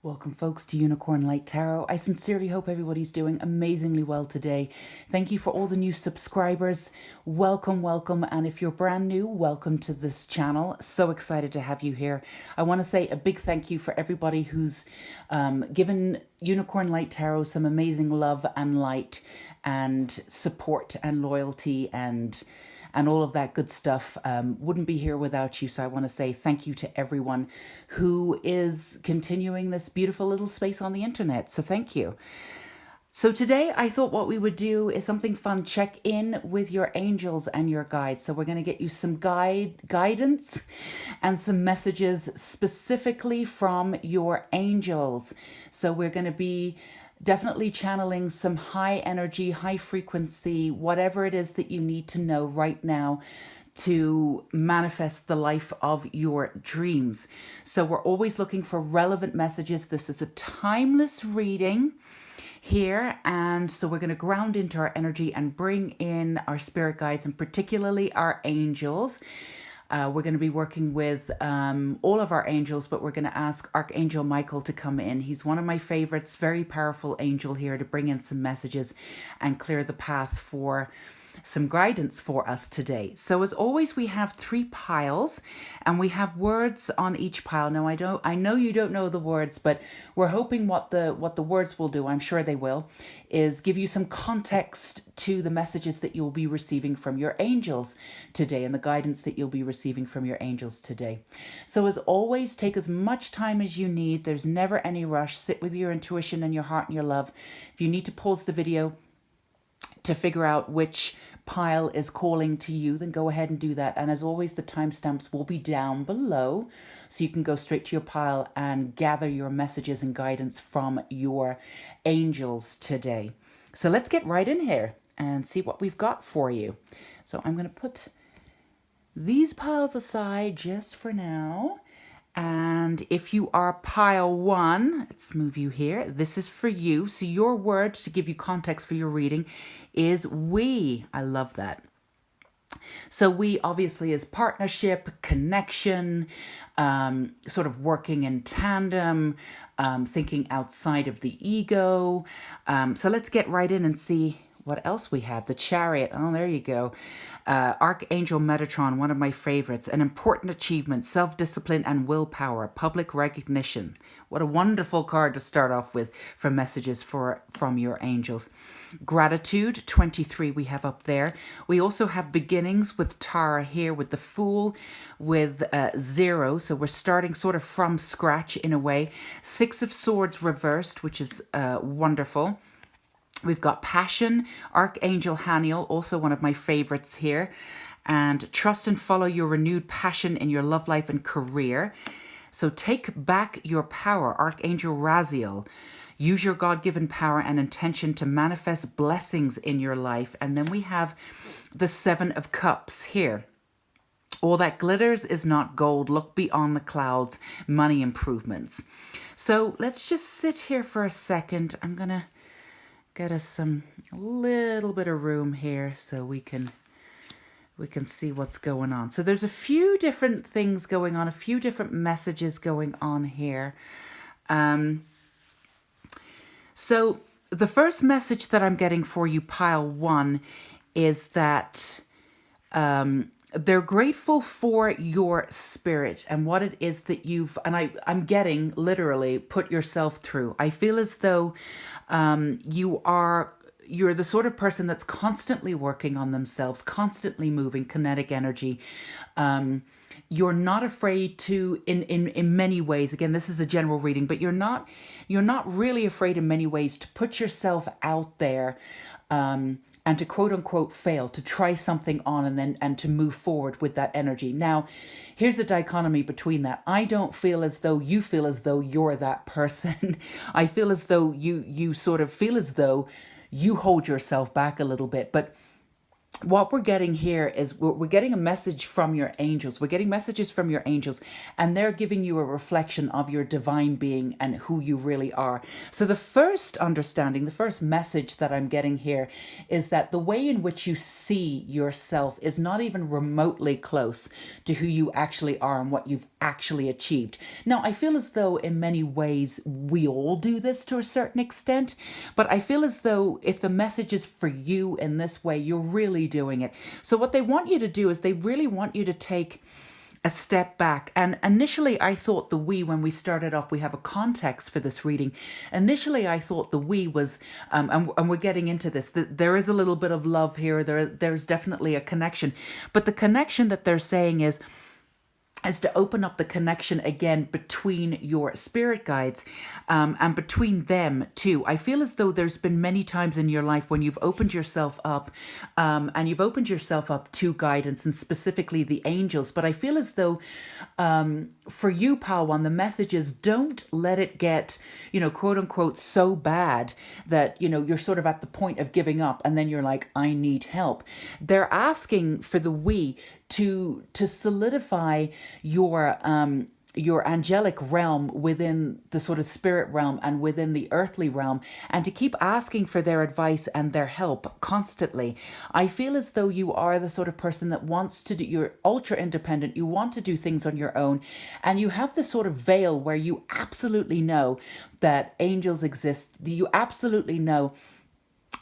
Welcome, folks, to Unicorn Light Tarot. I sincerely hope everybody's doing amazingly well today. Thank you for all the new subscribers. Welcome, welcome. And if you're brand new, welcome to this channel. So excited to have you here. I want to say a big thank you for everybody who's given Unicorn Light Tarot some amazing love and light and support and loyalty and all of that good stuff. Wouldn't be here without you. So I want to say thank you to everyone who is continuing this beautiful little space on the internet. So thank you. So today I thought what we would do is something fun. Check in with your angels and your guides. So we're going to get you some guidance and some messages specifically from your angels. So we're going to be definitely channeling some high energy, high frequency, whatever it is that you need to know right now to manifest the life of your dreams. So we're always looking for relevant messages. This is a timeless reading here, and so we're going to ground into our energy and bring in our spirit guides, and particularly our angels. We're going to be working with all of our angels, but we're going to ask Archangel Michael to come in. He's one of my favorites, very powerful angel here to bring in some messages and clear the path for some guidance for us today. So as always, we have 3 piles and we have words on each pile. Now I know you don't know the words, but we're hoping what the words will do, I'm sure they will, is give you some context to the messages that you'll be receiving from your angels today and the guidance that you'll be receiving from your angels today. So as always, take as much time as you need. There's never any rush. Sit with your intuition and your heart and your love. If you need to pause the video to figure out which pile is calling to you, then go ahead and do that. And as always, the timestamps will be down below, so you can go straight to your pile and gather your messages and guidance from your angels today. So let's get right in here and see what we've got for you. So I'm going to put these piles aside just for now. And if you are pile 1, let's move you here. This is for you. So your word, to give you context for your reading, is we. I love that. So we obviously is partnership, connection, sort of working in tandem, thinking outside of the ego. So let's get right in and see what else we have. The Chariot. Oh, there you go. Archangel Metatron, one of my favorites. An important achievement, self-discipline and willpower, public recognition. What a wonderful card to start off with for messages from your angels. Gratitude, 23 we have up there. We also have beginnings with Tara here, with the Fool, with 0. So we're starting sort of from scratch in a way. 6 of Swords reversed, which is wonderful. We've got Passion, Archangel Haniel, also one of my favorites here. And trust and follow your renewed passion in your love life and career. So take back your power, Archangel Raziel. Use your God-given power and intention to manifest blessings in your life. And then we have the 7 of Cups here. All that glitters is not gold. Look beyond the clouds. Money improvements. So let's just sit here for a second. I'm going to get us a little bit of room here so we can see what's going on. So there's a few different things going on, a few different messages going on here. So the first message that I'm getting for you, pile 1, is that they're grateful for your spirit and what it is that you've, and I'm getting literally put yourself through. I feel as though you're the sort of person that's constantly working on themselves, constantly moving, kinetic energy. You're not afraid to, in many ways, again, this is a general reading, but you're not really afraid in many ways to put yourself out there, and to quote unquote fail, to try something on and to move forward with that energy. Now, here's the dichotomy between that. I don't feel as though you feel as though you're that person. I feel as though you sort of feel as though you hold yourself back a little bit. But what we're getting here is we're getting a message from your angels. We're getting messages from your angels, and they're giving you a reflection of your divine being and who you really are. So the first understanding, the first message that I'm getting here is that the way in which you see yourself is not even remotely close to who you actually are and what you've actually achieved. Now, I feel as though in many ways we all do this to a certain extent, but I feel as though if the message is for you in this way, you're really doing it. So what they want you to do is they really want you to take a step back. And initially I thought the we, when we started off, we have a context for this reading. Initially I thought the we was, and we're getting into this, that there is a little bit of love here. There's definitely a connection. But the connection that they're saying is to open up the connection again between your spirit guides, and between them too. I feel as though there's been many times in your life when you've opened yourself up, and you've opened yourself up to guidance and specifically the angels. But I feel as though for you, Palawan, the message is don't let it get, quote unquote, so bad that, you're sort of at the point of giving up and then you're like, I need help. They're asking for the we to solidify your angelic realm within the sort of spirit realm and within the earthly realm, and to keep asking for their advice and their help constantly. I feel as though you are the sort of person that wants to do, you're ultra independent, you want to do things on your own, and you have this sort of veil where you absolutely know that angels exist. You absolutely know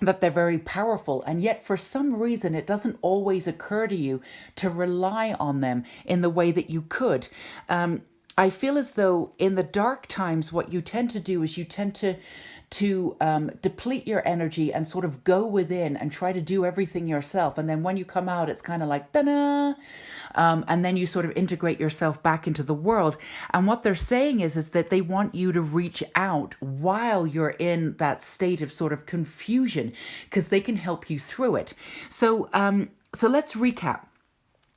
that they're very powerful, and yet for some reason it doesn't always occur to you to rely on them in the way that you could. I feel as though in the dark times what you tend to do is you tend to deplete your energy and sort of go within and try to do everything yourself, and then when you come out it's kind of like ta-da, and then you sort of integrate yourself back into the world. And what they're saying is that they want you to reach out while you're in that state of sort of confusion, because they can help you through it. So let's recap.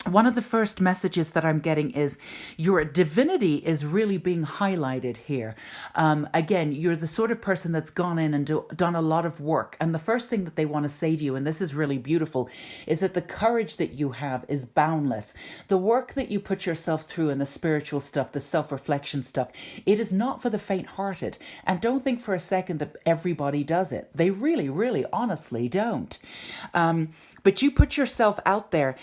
One of the first messages that I'm getting is your divinity is really being highlighted here. Again, you're the sort of person that's gone in and done a lot of work. And the first thing that they want to say to you, and this is really beautiful, is that the courage that you have is boundless. The work that you put yourself through in the spiritual stuff, the self-reflection stuff, it is not for the faint-hearted. And don't think for a second that everybody does it. They really, really, honestly don't. But you put yourself out there.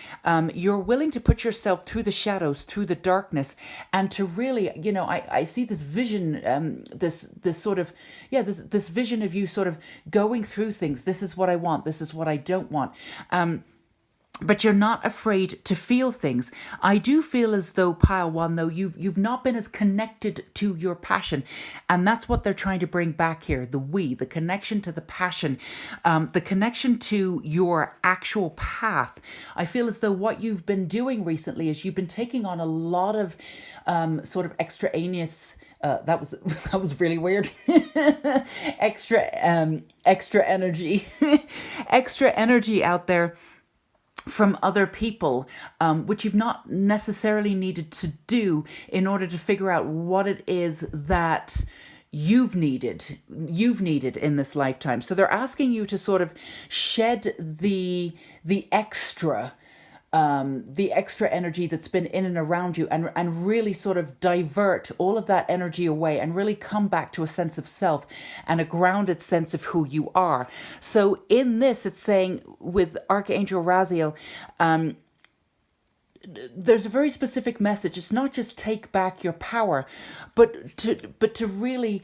You're willing to put yourself through the shadows, through the darkness, and to really, I see this vision, this sort of, this vision of you sort of going through things. This is what I want. This is what I don't want. But you're not afraid to feel things. I do feel as though, Pile One, though, you've not been as connected to your passion. And that's what they're trying to bring back here. The we, the connection to the passion, the connection to your actual path. I feel as though what you've been doing recently is you've been taking on a lot of sort of extraneous, that was really weird. extra energy, extra energy out there from other people, which you've not necessarily needed to do in order to figure out what it is that you've needed in this lifetime. So they're asking you to sort of shed the extra energy that's been in and around you, and really sort of divert all of that energy away and really come back to a sense of self and a grounded sense of who you are. So in this, it's saying with Archangel Raziel, there's a very specific message. It's not just take back your power, but to really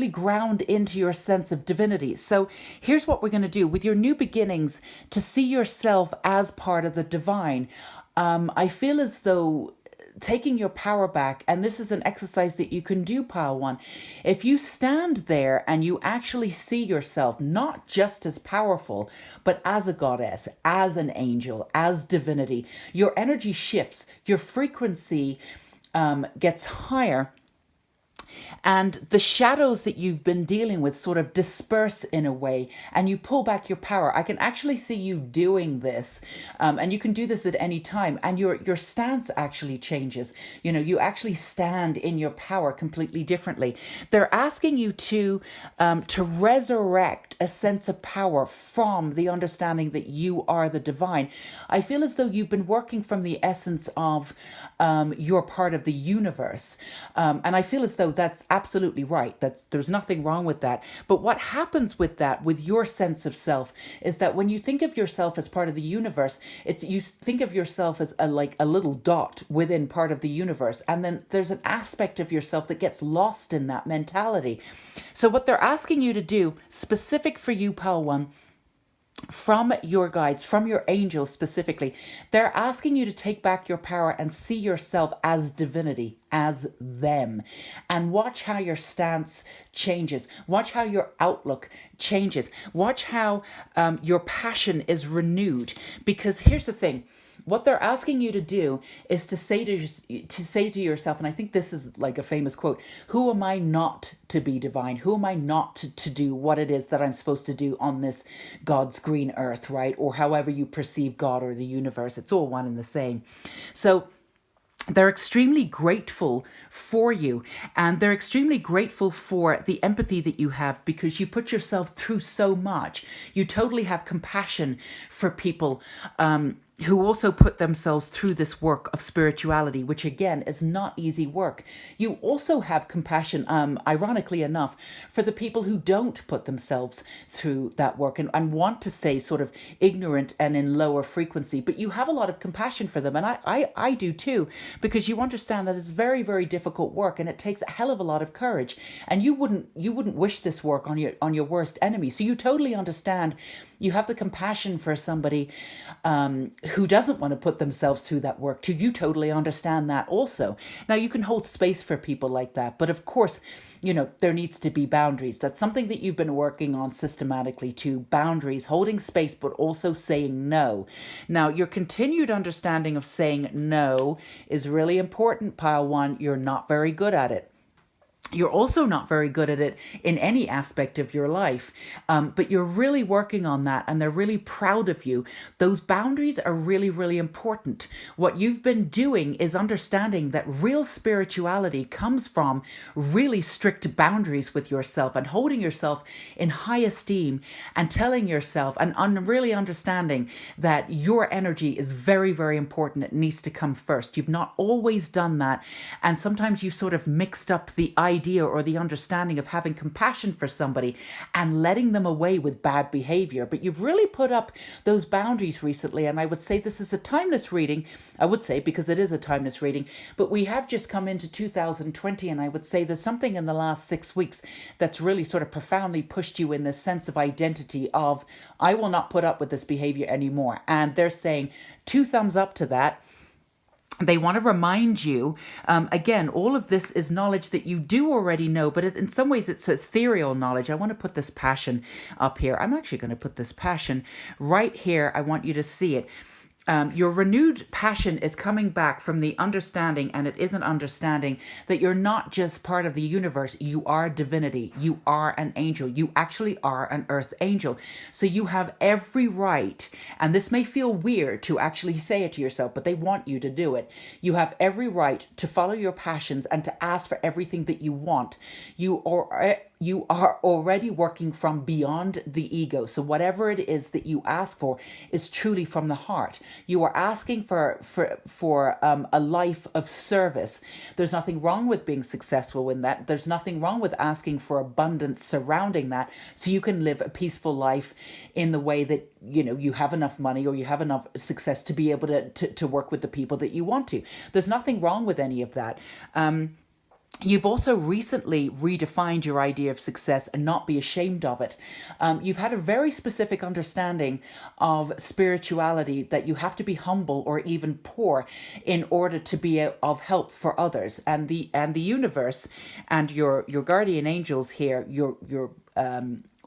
ground into your sense of divinity. So here's what we're going to do with your new beginnings: to see yourself as part of the divine. I feel as though taking your power back, and this is an exercise that you can do, Pile One. If you stand there and you actually see yourself not just as powerful, but as a goddess, as an angel, as divinity, your energy shifts, your frequency gets higher. and the shadows that you've been dealing with sort of disperse in a way, and you pull back your power. I can actually see you doing this, and you can do this at any time, and your stance actually changes. You know, you actually stand in your power completely differently. They're asking you to resurrect a sense of power from the understanding that you are the divine. I feel as though you've been working from the essence of you're part of the universe, and I feel as though that's absolutely right. There's nothing wrong with that. But what happens with that, with your sense of self, is that when you think of yourself as part of the universe, it's you think of yourself as like a little dot within part of the universe, and then there's an aspect of yourself that gets lost in that mentality. So what they're asking you to do, specific for you, Pal One, from your guides, from your angels specifically, they're asking you to take back your power and see yourself as divinity, as them, and watch how your stance changes. Watch how your outlook changes. Watch how your passion is renewed. Because here's the thing. What they're asking you to do is to say to yourself, and I think this is like a famous quote, who am I not to be divine? Who am I not to do what it is that I'm supposed to do on this God's green earth, right? Or however you perceive God or the universe. It's all one and the same. So they're extremely grateful for you, and they're extremely grateful for the empathy that you have, because you put yourself through so much. You totally have compassion for people who also put themselves through this work of spirituality, which again is not easy work. You also have compassion, ironically enough, for the people who don't put themselves through that work and want to stay sort of ignorant and in lower frequency. But you have a lot of compassion for them, and I do too, because you understand that it's very, very difficult work, and it takes a hell of a lot of courage. And you wouldn't wish this work on your worst enemy. So you totally understand. You have the compassion for somebody who doesn't want to put themselves through that work too. You totally understand that also. Now, you can hold space for people like that, but of course, you know, there needs to be boundaries. That's something that you've been working on systematically too. Boundaries, holding space, but also saying no. Now, your continued understanding of saying no is really important, Pile One. You're not very good at it. You're also not very good at it in any aspect of your life, but you're really working on that, and they're really proud of you. Those boundaries are really, really important. What you've been doing is understanding that real spirituality comes from really strict boundaries with yourself and holding yourself in high esteem and telling yourself and really understanding that your energy is very, very important. It needs to come first. You've not always done that, and sometimes you've sort of mixed up the idea or the understanding of having compassion for somebody and letting them away with bad behavior. But you've really put up those boundaries recently, and I would say this is a timeless reading. I would say, because it is a timeless reading, but we have just come into 2020, and I would say there's something in the last 6 weeks that's really sort of profoundly pushed you in this sense of identity of, I will not put up with this behavior anymore. And they're saying 2 thumbs up to that. They want to remind you, again, all of this is knowledge that you do already know, but in some ways it's ethereal knowledge. I want to put this passion up here. I'm actually going to put this passion right here. I want you to see it. Your renewed passion is coming back from the understanding, and it is an understanding that you're not just part of the universe. You are divinity. You are an angel. You actually are an earth angel. So you have every right, and this may feel weird to actually say it to yourself, but they want you to do it. You have every right to follow your passions and to ask for everything that you want. You are already working from beyond the ego. So whatever it is that you ask for is truly from the heart. You are asking for a life of service. There's nothing wrong with being successful in that. There's nothing wrong with asking for abundance surrounding that, so you can live a peaceful life in the way that, you know, you have enough money or you have enough success to be able to work with the people that you want to. There's nothing wrong with any of that. You've also recently redefined your idea of success and not be ashamed of it. You've had a very specific understanding of spirituality, that you have to be humble or even poor in order to be of help for others. And the universe and your guardian angels here, your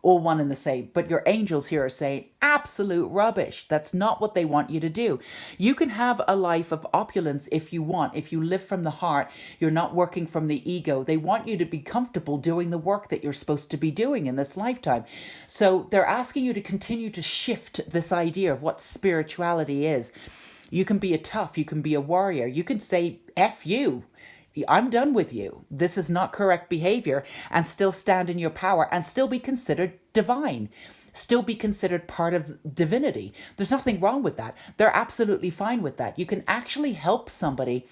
all one and the same. But your angels here are saying absolute rubbish. That's not what they want you to do. You can have a life of opulence if you want. If you live from the heart, you're not working from the ego. They want you to be comfortable doing the work that you're supposed to be doing in this lifetime. So they're asking you to continue to shift this idea of what spirituality is. You can be a tough, you can be a warrior. You can say, F you. I'm done with you. This is not correct behavior, and still stand in your power and still be considered divine, still be considered part of divinity. There's nothing wrong with that. They're absolutely fine with that. You can actually help somebody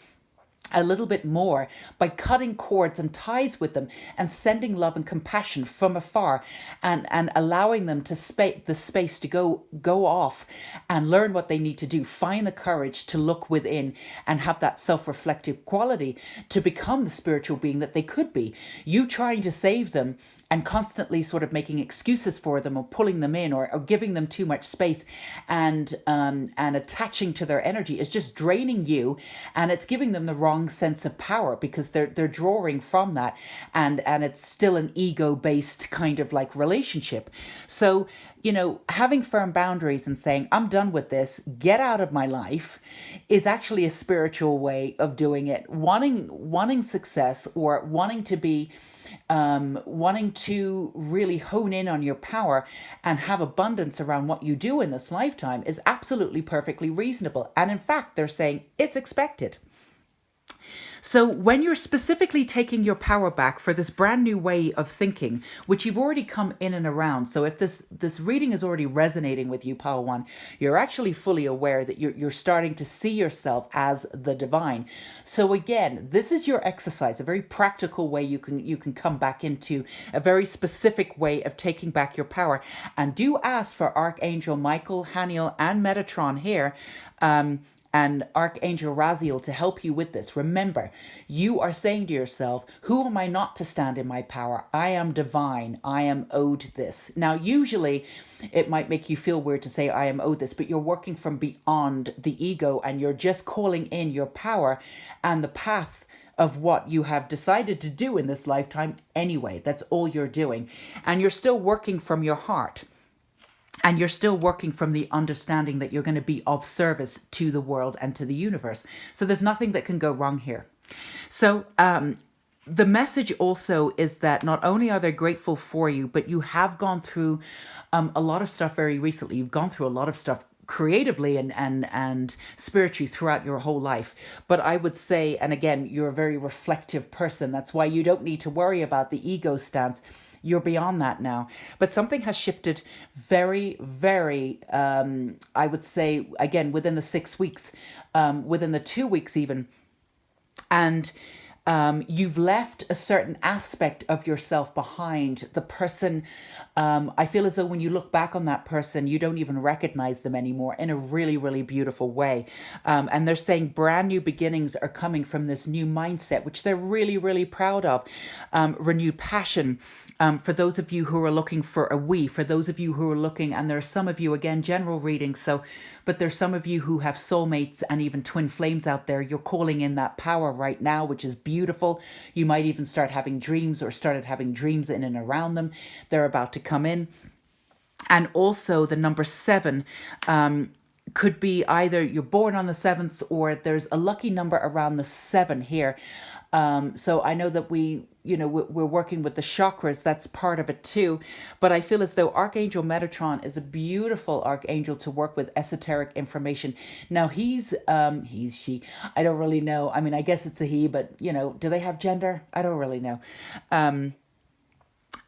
a little bit more by cutting cords and ties with them and sending love and compassion from afar, and allowing them to the space to go off and learn what they need to do, find the courage to look within and have that self-reflective quality to become the spiritual being that they could be. You trying to save them and constantly sort of making excuses for them, or pulling them in, or giving them too much space, and attaching to their energy is just draining you, and it's giving them the wrong sense of power, because they're drawing from that, and it's still an ego-based kind of like relationship. So, you know, having firm boundaries and saying, I'm done with this, get out of my life, is actually a spiritual way of doing it. Wanting success, or wanting to be wanting to really hone in on your power and have abundance around what you do in this lifetime is absolutely perfectly reasonable. And in fact, they're saying it's expected. So when you're specifically taking your power back for this brand new way of thinking, which you've already come in and around. So if this reading is already resonating with you, Pile 1, you're actually fully aware that you're starting to see yourself as the divine. So again, this is your exercise, a very practical way you can come back into a very specific way of taking back your power. And do ask for Archangel Michael, Haniel, and Metatron here, and Archangel Raziel to help you with this. Remember, you are saying to yourself, who am I not to stand in my power? I am divine. I am owed this. Now, usually it might make you feel weird to say I am owed this, but you're working from beyond the ego, and you're just calling in your power and the path of what you have decided to do in this lifetime anyway. That's all you're doing. And you're still working from your heart. And you're still working from the understanding that you're going to be of service to the world and to the universe. So there's nothing that can go wrong here. So the message also is that not only are they grateful for you, but you have gone through a lot of stuff very recently. You've gone through a lot of stuff creatively and spiritually throughout your whole life. But I would say, and again, you're a very reflective person. That's why you don't need to worry about the ego stance. You're beyond that now. But something has shifted very, very, I would say, again, within the 6 weeks, within the 2 weeks even. And you've left a certain aspect of yourself behind. The person, I feel as though when you look back on that person, you don't even recognize them anymore, in a really, really beautiful way. And they're saying brand new beginnings are coming from this new mindset, which they're really, really proud of. Renewed passion. For those of you who are looking for a we, for those of you who are looking, and there are some of you, again, general reading, but there's some of you who have soulmates and even twin flames out there. You're calling in that power right now, which is beautiful. You might even start having dreams, or started having dreams in and around them. They're about to come in. And also the number 7 could be either you're born on the 7th, or there's a lucky number around the 7 here. So I know that we're working with the chakras. That's part of it too. But I feel as though Archangel Metatron is a beautiful archangel to work with esoteric information. Now she, I don't really know. I mean, I guess it's a he, but do they have gender? I don't really know.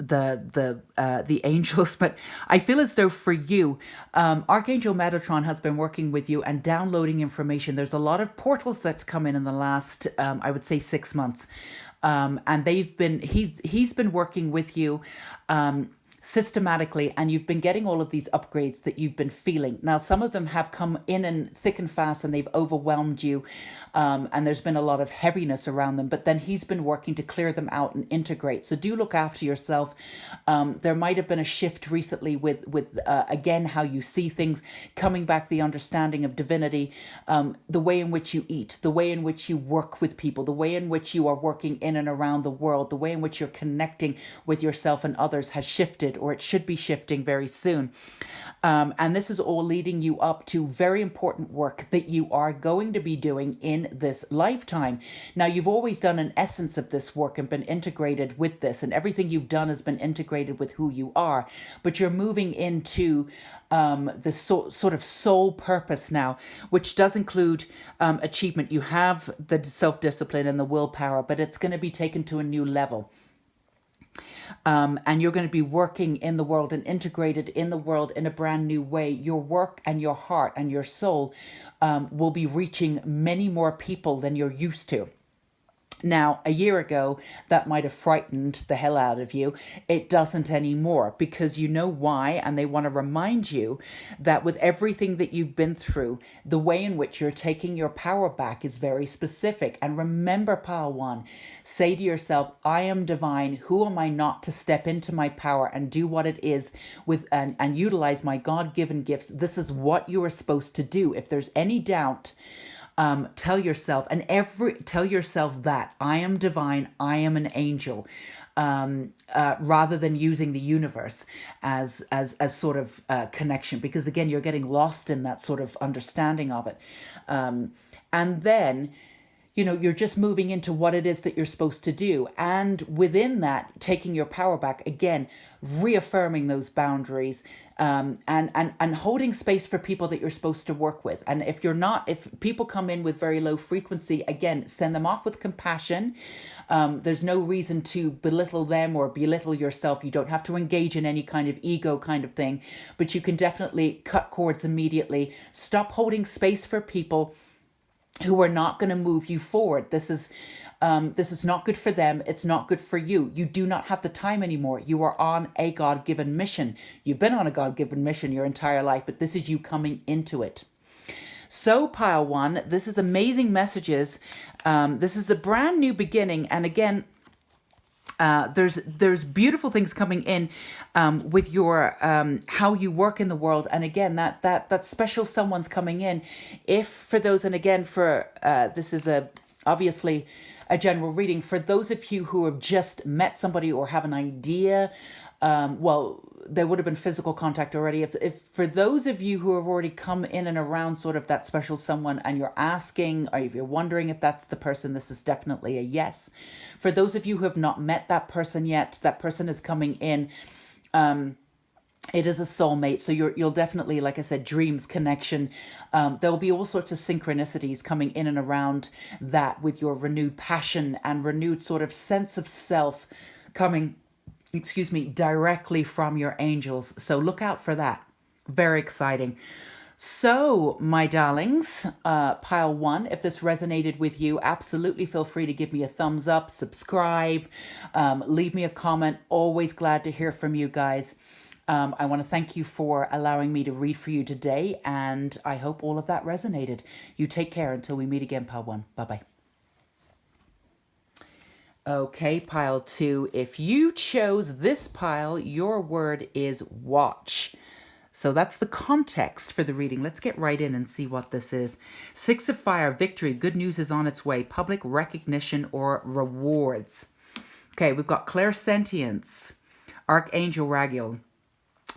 The angels, but I feel as though for you, Archangel Metatron has been working with you and downloading information. There's a lot of portals that's come in the last, I would say 6 months. And he's been working with you, systematically, and you've been getting all of these upgrades that you've been feeling. Now, some of them have come in and thick and fast, and they've overwhelmed you, and there's been a lot of heaviness around them, but then he's been working to clear them out and integrate. So do look after yourself. There might have been a shift recently with again, how you see things, coming back, the understanding of divinity, the way in which you eat, the way in which you work with people, the way in which you are working in and around the world, the way in which you're connecting with yourself and others has shifted. shifted, or it should be shifting very soon. And this is all leading you up to very important work that you are going to be doing in this lifetime. Now, you've always done an essence of this work and been integrated with this, and everything you've done has been integrated with who you are. But you're moving into the sort of soul purpose now, which does include achievement. You have the self-discipline and the willpower, but it's going to be taken to a new level. And you're going to be working in the world and integrated in the world in a brand new way. Your work and your heart and your soul will be reaching many more people than you're used to. Now, a year ago, that might have frightened the hell out of you. It doesn't anymore, because you know why, and they want to remind you that with everything that you've been through, the way in which you're taking your power back is very specific. And remember, Pile 1, say to yourself, I am divine. Who am I not to step into my power and do what it is with and utilize my God-given gifts? This is what you are supposed to do. If there's any doubt, tell yourself that I am divine, I am an angel, rather than using the universe as sort of connection, because again, you're getting lost in that sort of understanding of it. And then, you know, you're just moving into what it is that you're supposed to do. And within that, taking your power back, again, reaffirming those boundaries, and holding space for people that you're supposed to work with. And if people come in with very low frequency, again, send them off with compassion. There's no reason to belittle them or belittle yourself. You don't have to engage in any kind of ego kind of thing, but you can definitely cut cords immediately. Stop holding space for people who are not going to move you forward. This is not good for them. It's not good for you. You do not have the time anymore. You are on a God-given mission. You've been on a God-given mission your entire life, but this is you coming into it. So, Pile 1, this is amazing messages. This is a brand new beginning. And again, there's beautiful things coming in with your how you work in the world. And again, that special someone's coming in. If for those, and again, for this is obviously a general reading. For those of you who have just met somebody or have an idea, well, there would have been physical contact already. If for those of you who have already come in and around sort of that special someone, and you're asking, or if you're wondering if that's the person, this is definitely a yes. For those of you who have not met that person yet, that person is coming in. It is a soulmate, so you'll definitely, like I said, dreams, connection. There will be all sorts of synchronicities coming in and around that, with your renewed passion and renewed sort of sense of self coming, directly from your angels. So look out for that. Very exciting. So, my darlings, Pile 1, if this resonated with you, absolutely feel free to give me a thumbs up, subscribe, leave me a comment. Always glad to hear from you guys. I want to thank you for allowing me to read for you today, and I hope all of that resonated. You take care until we meet again, Pile 1. Bye-bye. Okay, Pile 2, if you chose this pile, your word is watch. So that's the context for the reading. Let's get right in and see what this is. 6 of Fire, victory, good news is on its way, public recognition or rewards. Okay, we've got clairsentience, Archangel Raguel.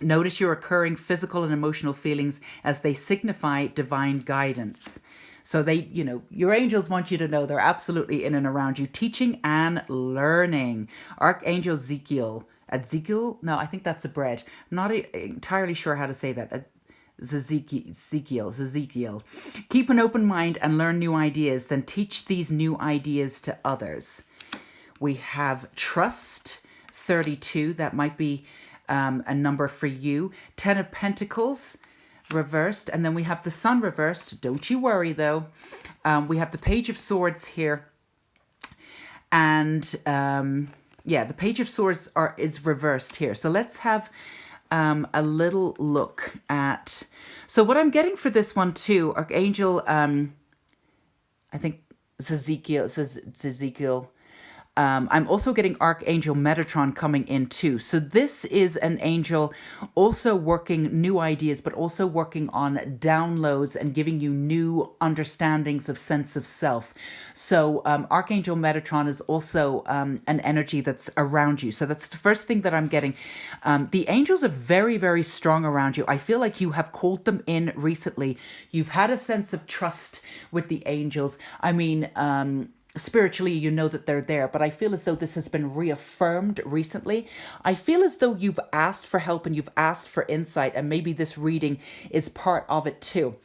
Notice your recurring physical and emotional feelings as they signify divine guidance. So they, your angels want you to know they're absolutely in and around you, teaching and learning. Archangel Ezekiel. No, I think that's a bread. I'm not entirely sure how to say that. Ezekiel. Keep an open mind and learn new ideas, then teach these new ideas to others. We have trust, 32. That might be a number for you. 10 of Pentacles reversed, and then we have the Sun reversed. Don't you worry though. We have the Page of Swords here, and the Page of Swords is reversed here. So let's have a little look at. So what I'm getting for this one too, Archangel, I think it's Ezekiel. It says it's Ezekiel. I'm also getting Archangel Metatron coming in too. So this is an angel also working new ideas, but also working on downloads and giving you new understandings of sense of self. So Archangel Metatron is also an energy that's around you. So that's the first thing that I'm getting. The angels are very, very strong around you. I feel like you have called them in recently. You've had a sense of trust with the angels. I mean, spiritually, you know that they're there, but I feel as though this has been reaffirmed recently. I feel as though you've asked for help and you've asked for insight, and maybe this reading is part of it too.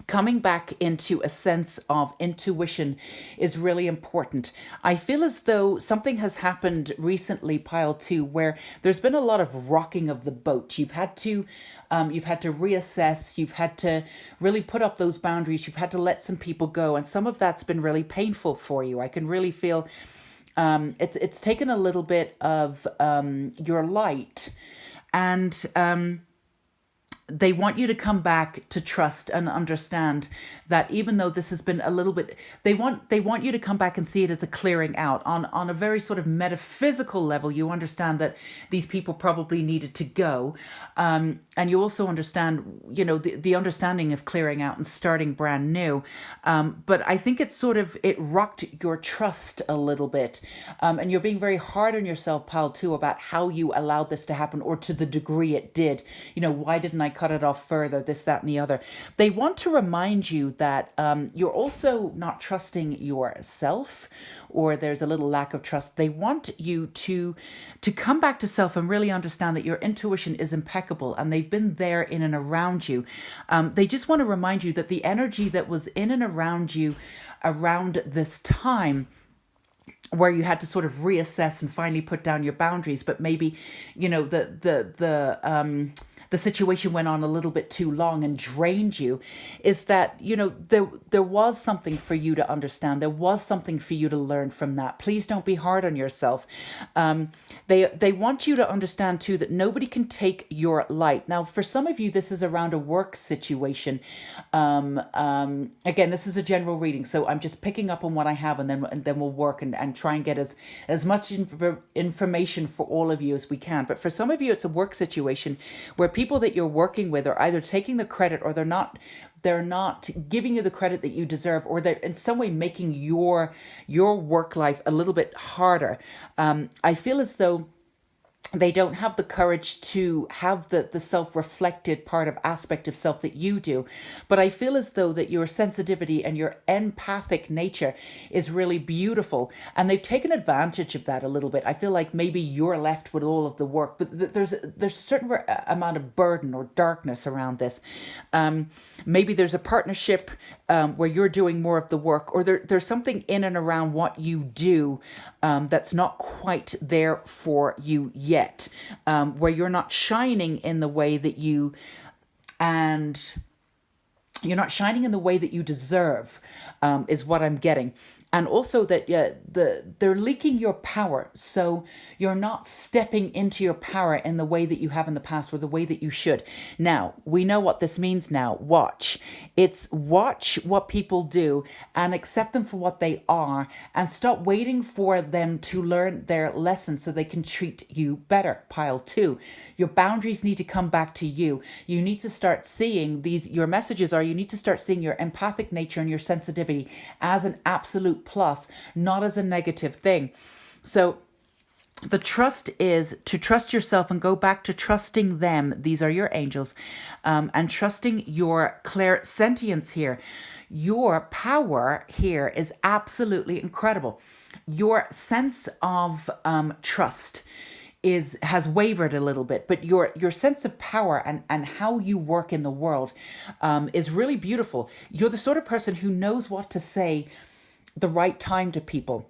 Coming back into a sense of intuition is really important. I feel as though something has happened recently, pile two, where there's been a lot of rocking of the boat. You've had to reassess. You've had to really put up those boundaries. You've had to let some people go, and some of that's been really painful for you. I can really feel it's taken a little bit of your light, and they want you to come back to trust and understand that even though this has been a little bit, they want you to come back and see it as a clearing out on a very sort of metaphysical level. You understand that these people probably needed to go, and you also understand, you know, the understanding of clearing out and starting brand new. But I think it rocked your trust a little bit, and you're being very hard on yourself, pal, too, about how you allowed this to happen, or to the degree it did. You know, why didn't I cut it off further, this, that, and the other. They want to remind you that you're also not trusting yourself, or there's a little lack of trust. They want you to come back to self and really understand that your intuition is impeccable, and they've been there in and around you. They just want to remind you that the energy that was in and around you around this time, where you had to sort of reassess and finally put down your boundaries, but maybe, you know, the situation went on a little bit too long and drained you, is that, you know, there was something for you to understand. There was something for you to learn from that. Please don't be hard on yourself. They want you to understand too that nobody can take your light. Now, for some of you, this is around a work situation. Again, this is a general reading, so I'm just picking up on what I have, and then we'll work and try and get as much information for all of you as we can. But for some of you, it's a work situation where people that you're working with are either taking the credit, or they're not giving you the credit that you deserve, or they're in some way making your work life a little bit harder. I feel as though they don't have the courage to have the self-reflected part of aspect of self that you do. But I feel as though that your sensitivity and your empathic nature is really beautiful. And they've taken advantage of that a little bit. I feel like maybe you're left with all of the work, but there's a certain amount of burden or darkness around this. Maybe there's a partnership where you're doing more of the work, or there's something in and around what you do that's not quite there for you yet, where you're not shining in the way that you deserve, is what I'm getting. And also that they're leaking your power. So you're not stepping into your power in the way that you have in the past, or the way that you should. Now, we know what this means now. Watch. It's watch what people do and accept them for what they are, and stop waiting for them to learn their lessons so they can treat you better. Pile two. Your boundaries need to come back to you. You need to start seeing your messages are, you need to start seeing your empathic nature and your sensitivity as an absolute plus, not as a negative thing. So the trust is to trust yourself and go back to trusting them. These are your angels, and trusting your clairsentience here. Your power here is absolutely incredible. Your sense of trust has wavered a little bit, but your sense of power and how you work in the world is really beautiful. You're the sort of person who knows what to say the right time to people.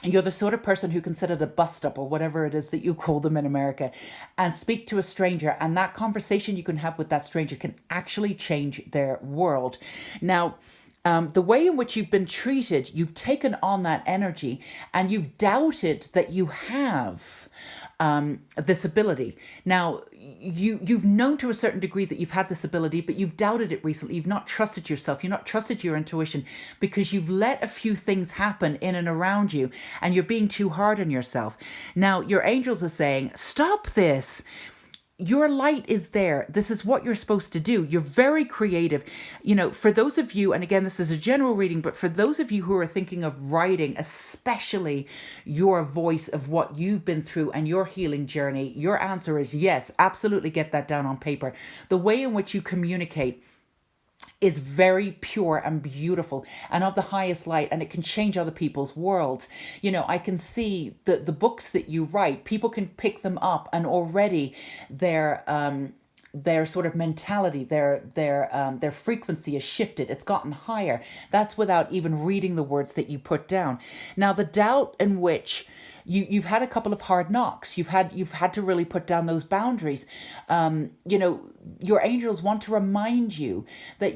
You're the sort of person who can sit at a bus stop, or whatever it is that you call them in America, and speak to a stranger, and that conversation you can have with that stranger can actually change their world. Now, the way in which you've been treated, you've taken on that energy, and you've doubted that you have this ability. Now, you've known to a certain degree that you've had this ability, but you've doubted it recently. You've not trusted yourself. You've not trusted your intuition because you've let a few things happen in and around you, and you're being too hard on yourself. Now, your angels are saying, stop this. Your light is there. This is what you're supposed to do. You're very creative. You know, for those of you, and again, this is a general reading, but for those of you who are thinking of writing, especially your voice of what you've been through and your healing journey, your answer is yes, absolutely get that down on paper. The way in which you communicate is very pure and beautiful and of the highest light, and it can change other people's worlds. You know, I can see the books that you write, people can pick them up, and already their sort of mentality, their frequency has shifted. It's gotten higher. That's without even reading the words that you put down. Now, the doubt in which you've had a couple of hard knocks. You've had to really put down those boundaries. You know, your angels want to remind you that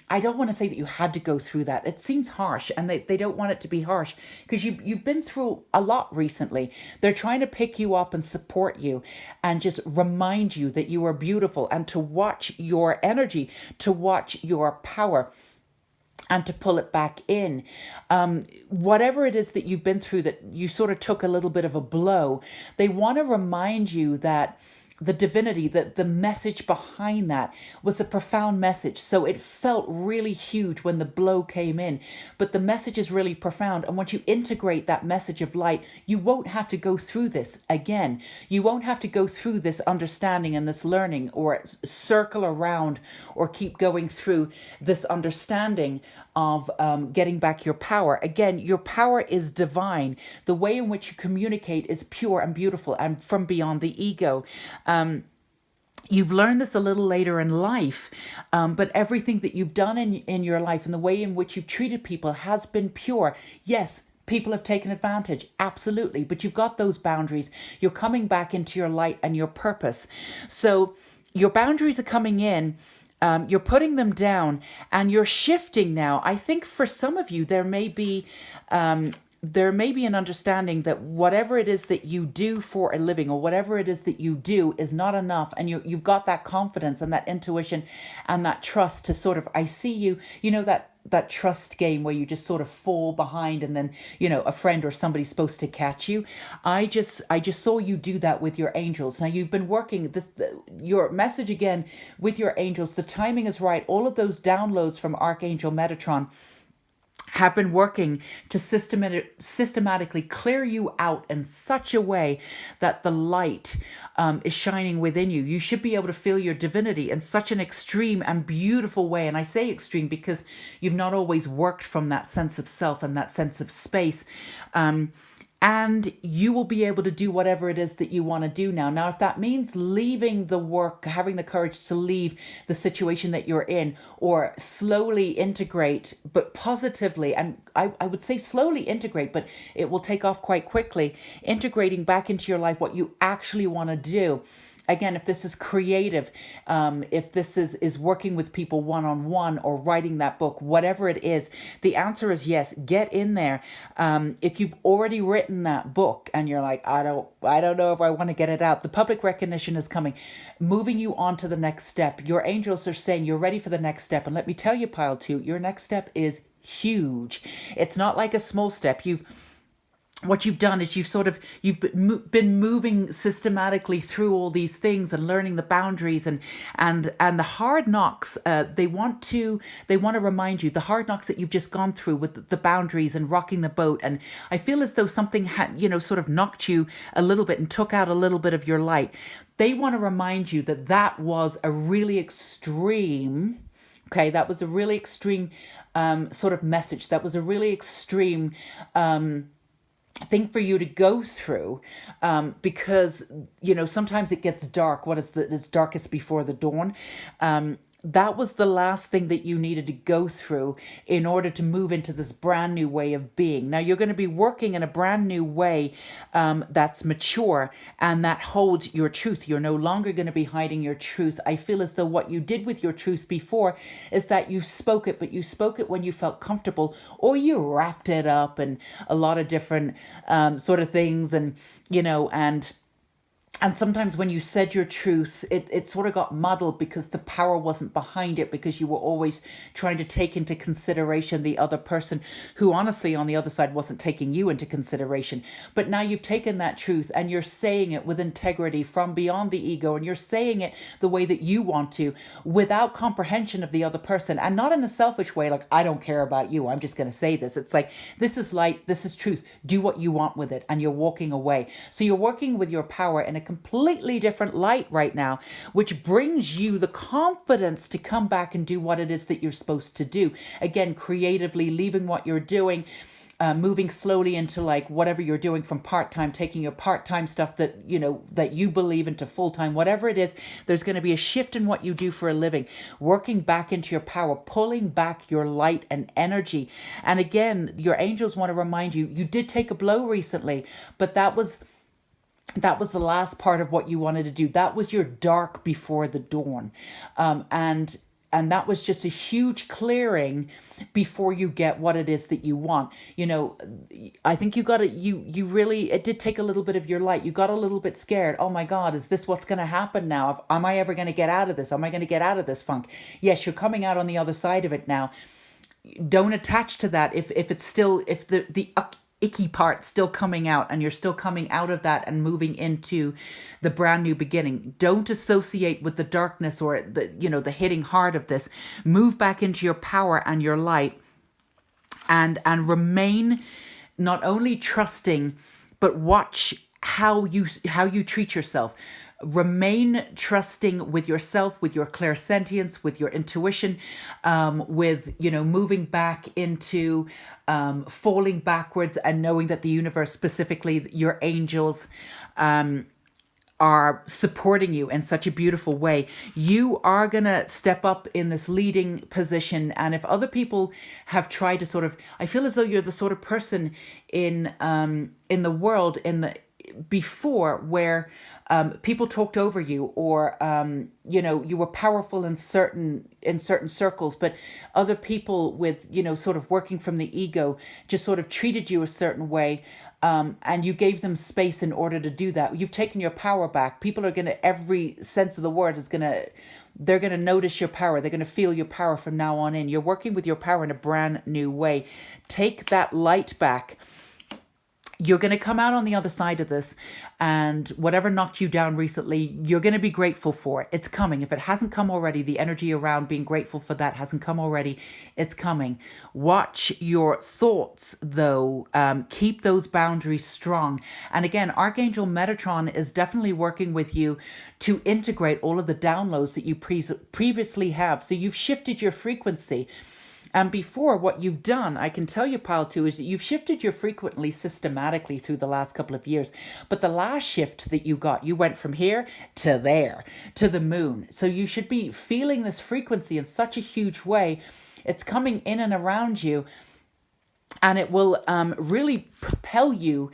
I don't want to say that you had to go through that. It seems harsh, and they don't want it to be harsh because you've been through a lot recently. They're trying to pick you up and support you and just remind you that you are beautiful, and to watch your energy, to watch your power, and to pull it back in. Whatever it is that you've been through, that you sort of took a little bit of a blow, they want to remind you that the divinity, that the message behind that was a profound message. So it felt really huge when the blow came in, but the message is really profound. And once you integrate that message of light, you won't have to go through this again. You won't have to go through this understanding and this learning, or circle around, or keep going through this understanding of getting back your power. Again, your power is divine. The way in which you communicate is pure and beautiful and from beyond the ego. You've learned this a little later in life, but everything that you've done in your life and the way in which you've treated people has been pure. Yes, people have taken advantage, absolutely, but you've got those boundaries. You're coming back into your light and your purpose. So your boundaries are coming in. You're putting them down, and you're shifting now. I think for some of you, there may be an understanding that whatever it is that you do for a living, or whatever it is that you do, is not enough. And you've got that confidence and that intuition and that trust to sort of, I see you, you know, that trust game where you just sort of fall behind, and then, you know, a friend or somebody's supposed to catch you. I just saw you do that with your angels. Now, you've been working your message again with your angels. The timing is right. All of those downloads from Archangel Metatron have been working to systematically clear you out in such a way that the light is shining within you. You should be able to feel your divinity in such an extreme and beautiful way. And I say extreme because you've not always worked from that sense of self and that sense of space. And you will be able to do whatever it is that you want to do now. Now, if that means leaving the work, having the courage to leave the situation that you're in, or slowly integrate, but positively, and I would say slowly integrate, but it will take off quite quickly, integrating back into your life what you actually want to do. Again, if this is creative, if this is working with people one-on-one, or writing that book, whatever it is, the answer is yes, get in there. If you've already written that book and you're like, I don't know if I want to get it out, the public recognition is coming, moving you on to the next step. Your angels are saying you're ready for the next step. And let me tell you, Pile 2, your next step is huge. It's not like a small step. What you've done is you've been moving systematically through all these things and learning the boundaries and the hard knocks. They want to remind you the hard knocks that you've just gone through with the boundaries and rocking the boat. And I feel as though something had, sort of knocked you a little bit and took out a little bit of your light. They want to remind you that was a really extreme. Okay, that was a really extreme sort of message. That was a really extreme thing for you to go through, because sometimes it gets dark. What is it's darkest before the dawn? That was the last thing that you needed to go through in order to move into this brand new way of being. Now you're going to be working in a brand new way that's mature and that holds your truth. You're no longer going to be hiding your truth. I feel as though what you did with your truth before is that you spoke it, but you spoke it when you felt comfortable, or you wrapped it up in a lot of different sort of things, and And sometimes when you said your truth, it sort of got muddled because the power wasn't behind it, because you were always trying to take into consideration the other person who honestly on the other side wasn't taking you into consideration. But now you've taken that truth and you're saying it with integrity from beyond the ego, and you're saying it the way that you want to, without comprehension of the other person, and not in a selfish way like, I don't care about you, I'm just going to say this. It's like, this is light, this is truth, do what you want with it, and you're walking away. So you're working with your power in a completely different light right now, which brings you the confidence to come back and do what it is that you're supposed to do. Again, creatively, leaving what you're doing, moving slowly into like whatever you're doing from part-time, taking your part-time stuff that, you know, that you believe into full-time, whatever it is. There's going to be a shift in what you do for a living, working back into your power, pulling back your light and energy. And again, your angels want to remind you, you did take a blow recently, but that was the last part of what you wanted to do. That was your dark before the dawn. And that was just a huge clearing before you get what it is that you want. You know, I think you really, it did take a little bit of your light. You got a little bit scared. Oh my God, is this what's going to happen now? Am I ever going to get out of this? Am I going to get out of this funk? Yes, you're coming out on the other side of it now. Don't attach to that. If it's still, if the icky part still coming out and you're still coming out of that and moving into the brand new beginning, don't associate with the darkness or the, you know, the hitting hard of this. Move back into your power and your light, and remain not only trusting, but watch how you treat yourself. Remain trusting with yourself, with your clairsentience, with your intuition, with, you know, moving back into falling backwards and knowing that the universe, specifically your angels, are supporting you in such a beautiful way. You are going to step up in this leading position. And if other people have tried to sort of, I feel as though you're the sort of person in the world, before where people talked over you, or you know, you were powerful in certain circles, but other people with, you know, sort of working from the ego just sort of treated you a certain way, and you gave them space in order to do that. You've taken your power back. People are going to, every sense of the word is going to, they're going to notice your power. They're going to feel your power from now on in. You're working with your power in a brand new way. Take that light back. You're going to come out on the other side of this, and whatever knocked you down recently, you're going to be grateful for it. It's coming. If it hasn't come already, the energy around being grateful for that hasn't come already. It's coming. Watch your thoughts, though. Keep those boundaries strong. And again, Archangel Metatron is definitely working with you to integrate all of the downloads that you previously have. So you've shifted your frequency. And before, what you've done, I can tell you, Pile 2, is that you've shifted your frequency systematically through the last couple of years. But the last shift that you got, you went from here to there, to the moon. So you should be feeling this frequency in such a huge way. It's coming in and around you, and it will really propel you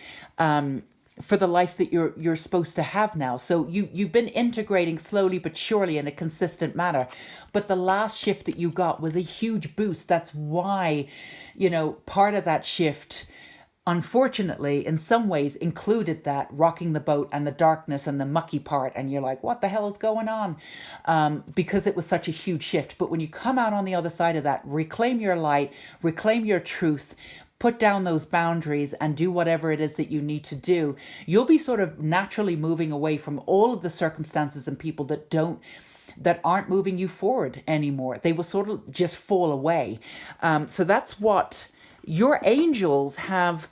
for the life that you're supposed to have now. So you've been integrating slowly but surely in a consistent manner. But the last shift that you got was a huge boost. That's why, you know, part of that shift, unfortunately, in some ways included that rocking the boat and the darkness and the mucky part. And you're like, what the hell is going on? Because it was such a huge shift. But when you come out on the other side of that, reclaim your light, reclaim your truth, put down those boundaries and do whatever it is that you need to do, you'll be sort of naturally moving away from all of the circumstances and people that aren't moving you forward anymore. They will sort of just fall away. So that's what your angels have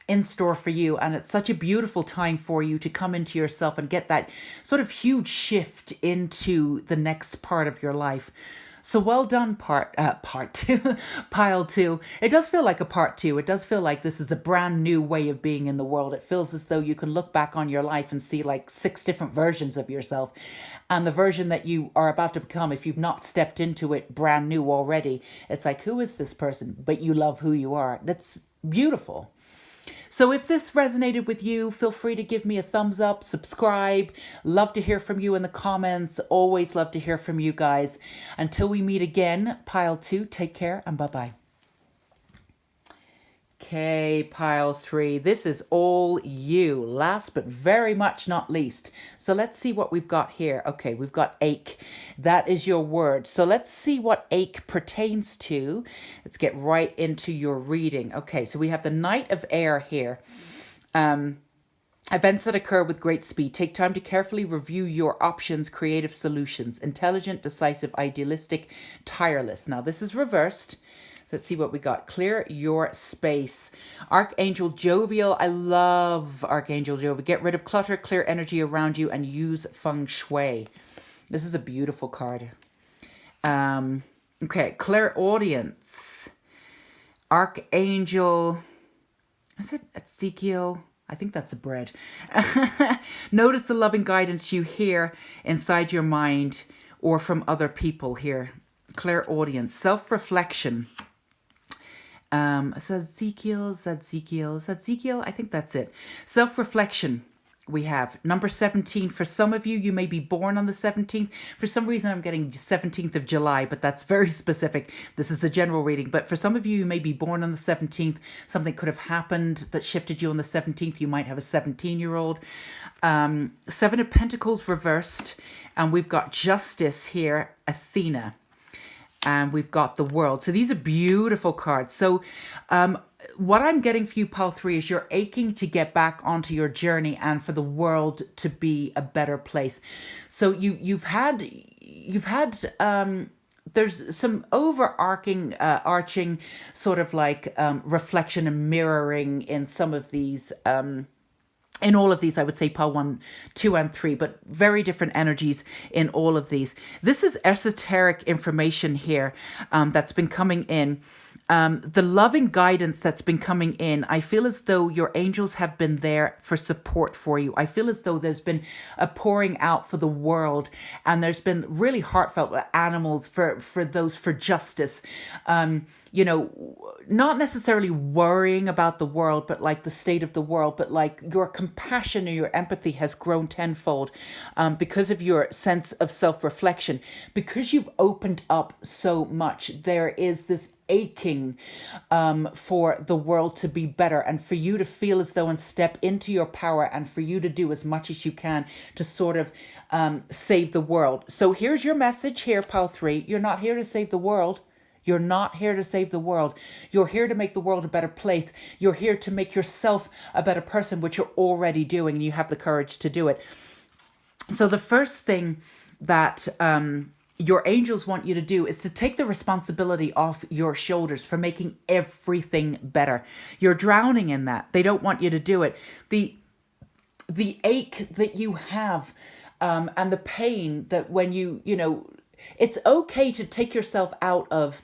in store for you. And it's such a beautiful time for you to come into yourself and get that sort of huge shift into the next part of your life. So well done, part two, pile two. It does feel like a part two. It does feel like this is a brand new way of being in the world. It feels as though you can look back on your life and see like 6 different versions of yourself. And the version that you are about to become, if you've not stepped into it brand new already, it's like, who is this person? But you love who you are. That's beautiful. So if this resonated with you, feel free to give me a thumbs up, subscribe. Love to hear from you in the comments. Always love to hear from you guys. Until we meet again, pile 2, take care and bye-bye. Okay, pile 3. This is all you. Last but very much not least. So let's see what we've got here. Okay, we've got ache. That is your word. So let's see what ache pertains to. Let's get right into your reading. Okay, so we have the Knight of Air here. Events that occur with great speed. Take time to carefully review your options, creative solutions. Intelligent, decisive, idealistic, tireless. Now this is reversed. Let's see what we got. Clear your space. Archangel Jovial. I love Archangel Jovial. Get rid of clutter, clear energy around you, and use feng shui. This is a beautiful card. Okay, clairaudience. Archangel. Is it Ezekiel? I think that's a bread. Notice the loving guidance you hear inside your mind or from other people here. Clairaudience. Self-reflection. Is that Ezekiel? Is that Ezekiel? Is that Ezekiel? I think that's it. Self-reflection. We have number 17. For some of you, you may be born on the 17th. For some reason, I'm getting 17th of July, but that's very specific. This is a general reading. But for some of you, you may be born on the 17th. Something could have happened that shifted you on the 17th. You might have a 17-year-old. 7 of Pentacles reversed. And we've got Justice here, Athena. And we've got the World. So these are beautiful cards. So what I'm getting for you, pile 3, is you're aching to get back onto your journey and for the world to be a better place. So you've had there's some overarching arching sort of like reflection and mirroring in some of these in all of these, I would say pile 1, 2, and 3, but very different energies in all of these. This is esoteric information here that's been coming in. The loving guidance that's been coming in, I feel as though your angels have been there for support for you. I feel as though there's been a pouring out for the world, and there's been really heartfelt animals for justice. You know, not necessarily worrying about the world, but like the state of the world, but like your compassion and your empathy has grown tenfold because of your sense of self-reflection. Because you've opened up so much, there is this aching for the world to be better and for you to feel as though and step into your power and for you to do as much as you can to sort of save the world. So here's your message here, pile 3. You're not here to save the world. You're not here to save the world. You're here to make the world a better place. You're here to make yourself a better person, which you're already doing, and you have the courage to do it. So the first thing that your angels want you to do is to take the responsibility off your shoulders for making everything better. You're drowning in that. They don't want you to do it. The ache that you have and the pain that when you know, it's okay to take yourself out of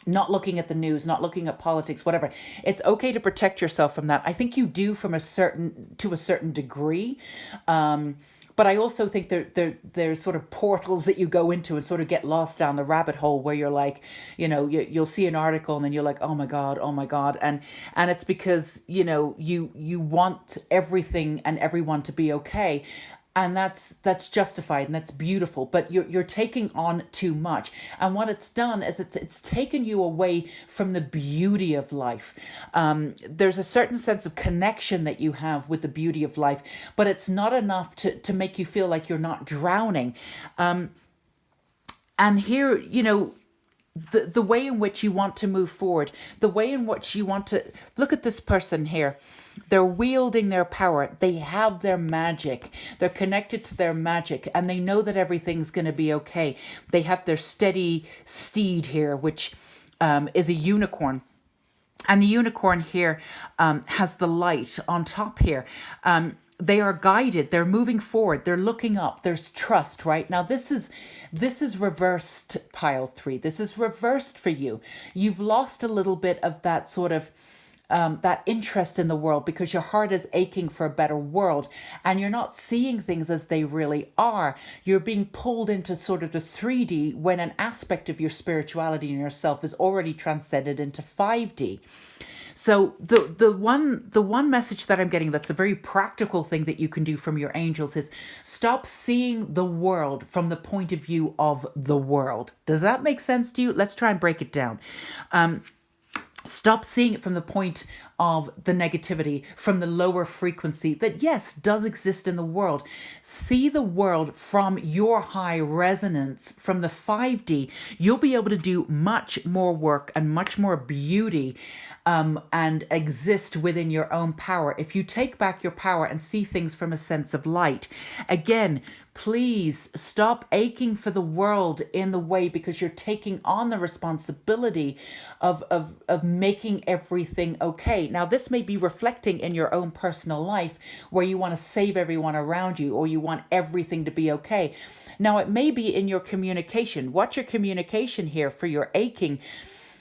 not looking at the news, not looking at politics, whatever. It's okay to protect yourself from that. I think you do to a certain degree. But I also think there's sort of portals that you go into and sort of get lost down the rabbit hole where you're like, you know, you'll see an article and then you're like, oh my God. And it's because, you know, you want everything and everyone to be okay. And that's justified and that's beautiful, but you're taking on too much. And what it's done is it's taken you away from the beauty of life. There's a certain sense of connection that you have with the beauty of life, but it's not enough to make you feel like you're not drowning. And here, you know, the way in which you want to move forward, the way in which you want to look at this person here. They're wielding their power. They have their magic. They're connected to their magic and they know that everything's going to be okay. They have their steady steed here, which is a unicorn. And the unicorn here has the light on top here. They are guided. They're moving forward. They're looking up. There's trust, right? Now, this is reversed, pile 3. This is reversed for you. You've lost a little bit of that sort of that interest in the world because your heart is aching for a better world and you're not seeing things as they really are. You're being pulled into sort of the 3D when an aspect of your spirituality and yourself is already transcended into 5D. So the one message that I'm getting that's a very practical thing that you can do from your angels is stop seeing the world from the point of view of the world. Does that make sense to you? Let's try and break it down. Stop seeing it from the point of the negativity, from the lower frequency that, yes, does exist in the world. See the world from your high resonance, from the 5D. You'll be able to do much more work and much more beauty, and exist within your own power if you take back your power and see things from a sense of light. Again, please stop aching for the world in the way, because you're taking on the responsibility of making everything okay. Now, this may be reflecting in your own personal life where you want to save everyone around you, or you want everything to be okay. Now, it may be in your communication. What's your communication here for your aching?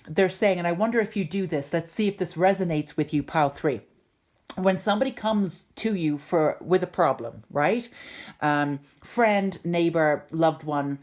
They're saying, and I wonder if you do this. Let's see if this resonates with you, pile 3. When somebody comes to you with a problem, right? Friend, neighbor, loved one,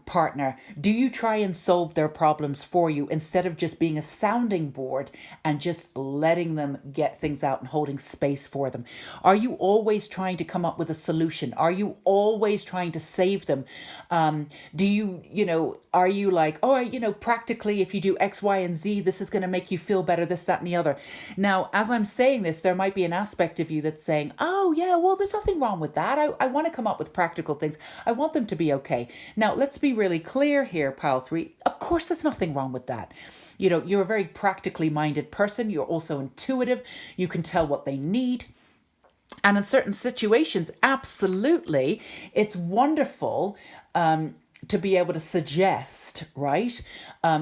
partner, do you try and solve their problems for you instead of just being a sounding board and just letting them get things out and holding space for them? Are you always trying to come up with a solution? Are you always trying to save them? Do you, are you like, oh, practically if you do X, Y, and Z, this is going to make you feel better, this, that, and the other. Now, as I'm saying this, there might be an aspect of you that's saying, oh yeah, well, there's nothing wrong with that. I want to come up with practical things. I want them to be okay. Now, let's be really clear here, pile 3. Of course, there's nothing wrong with that. You're a very practically minded person. You're also intuitive. You can tell what they need. And in certain situations, absolutely, it's wonderful to be able to suggest, right?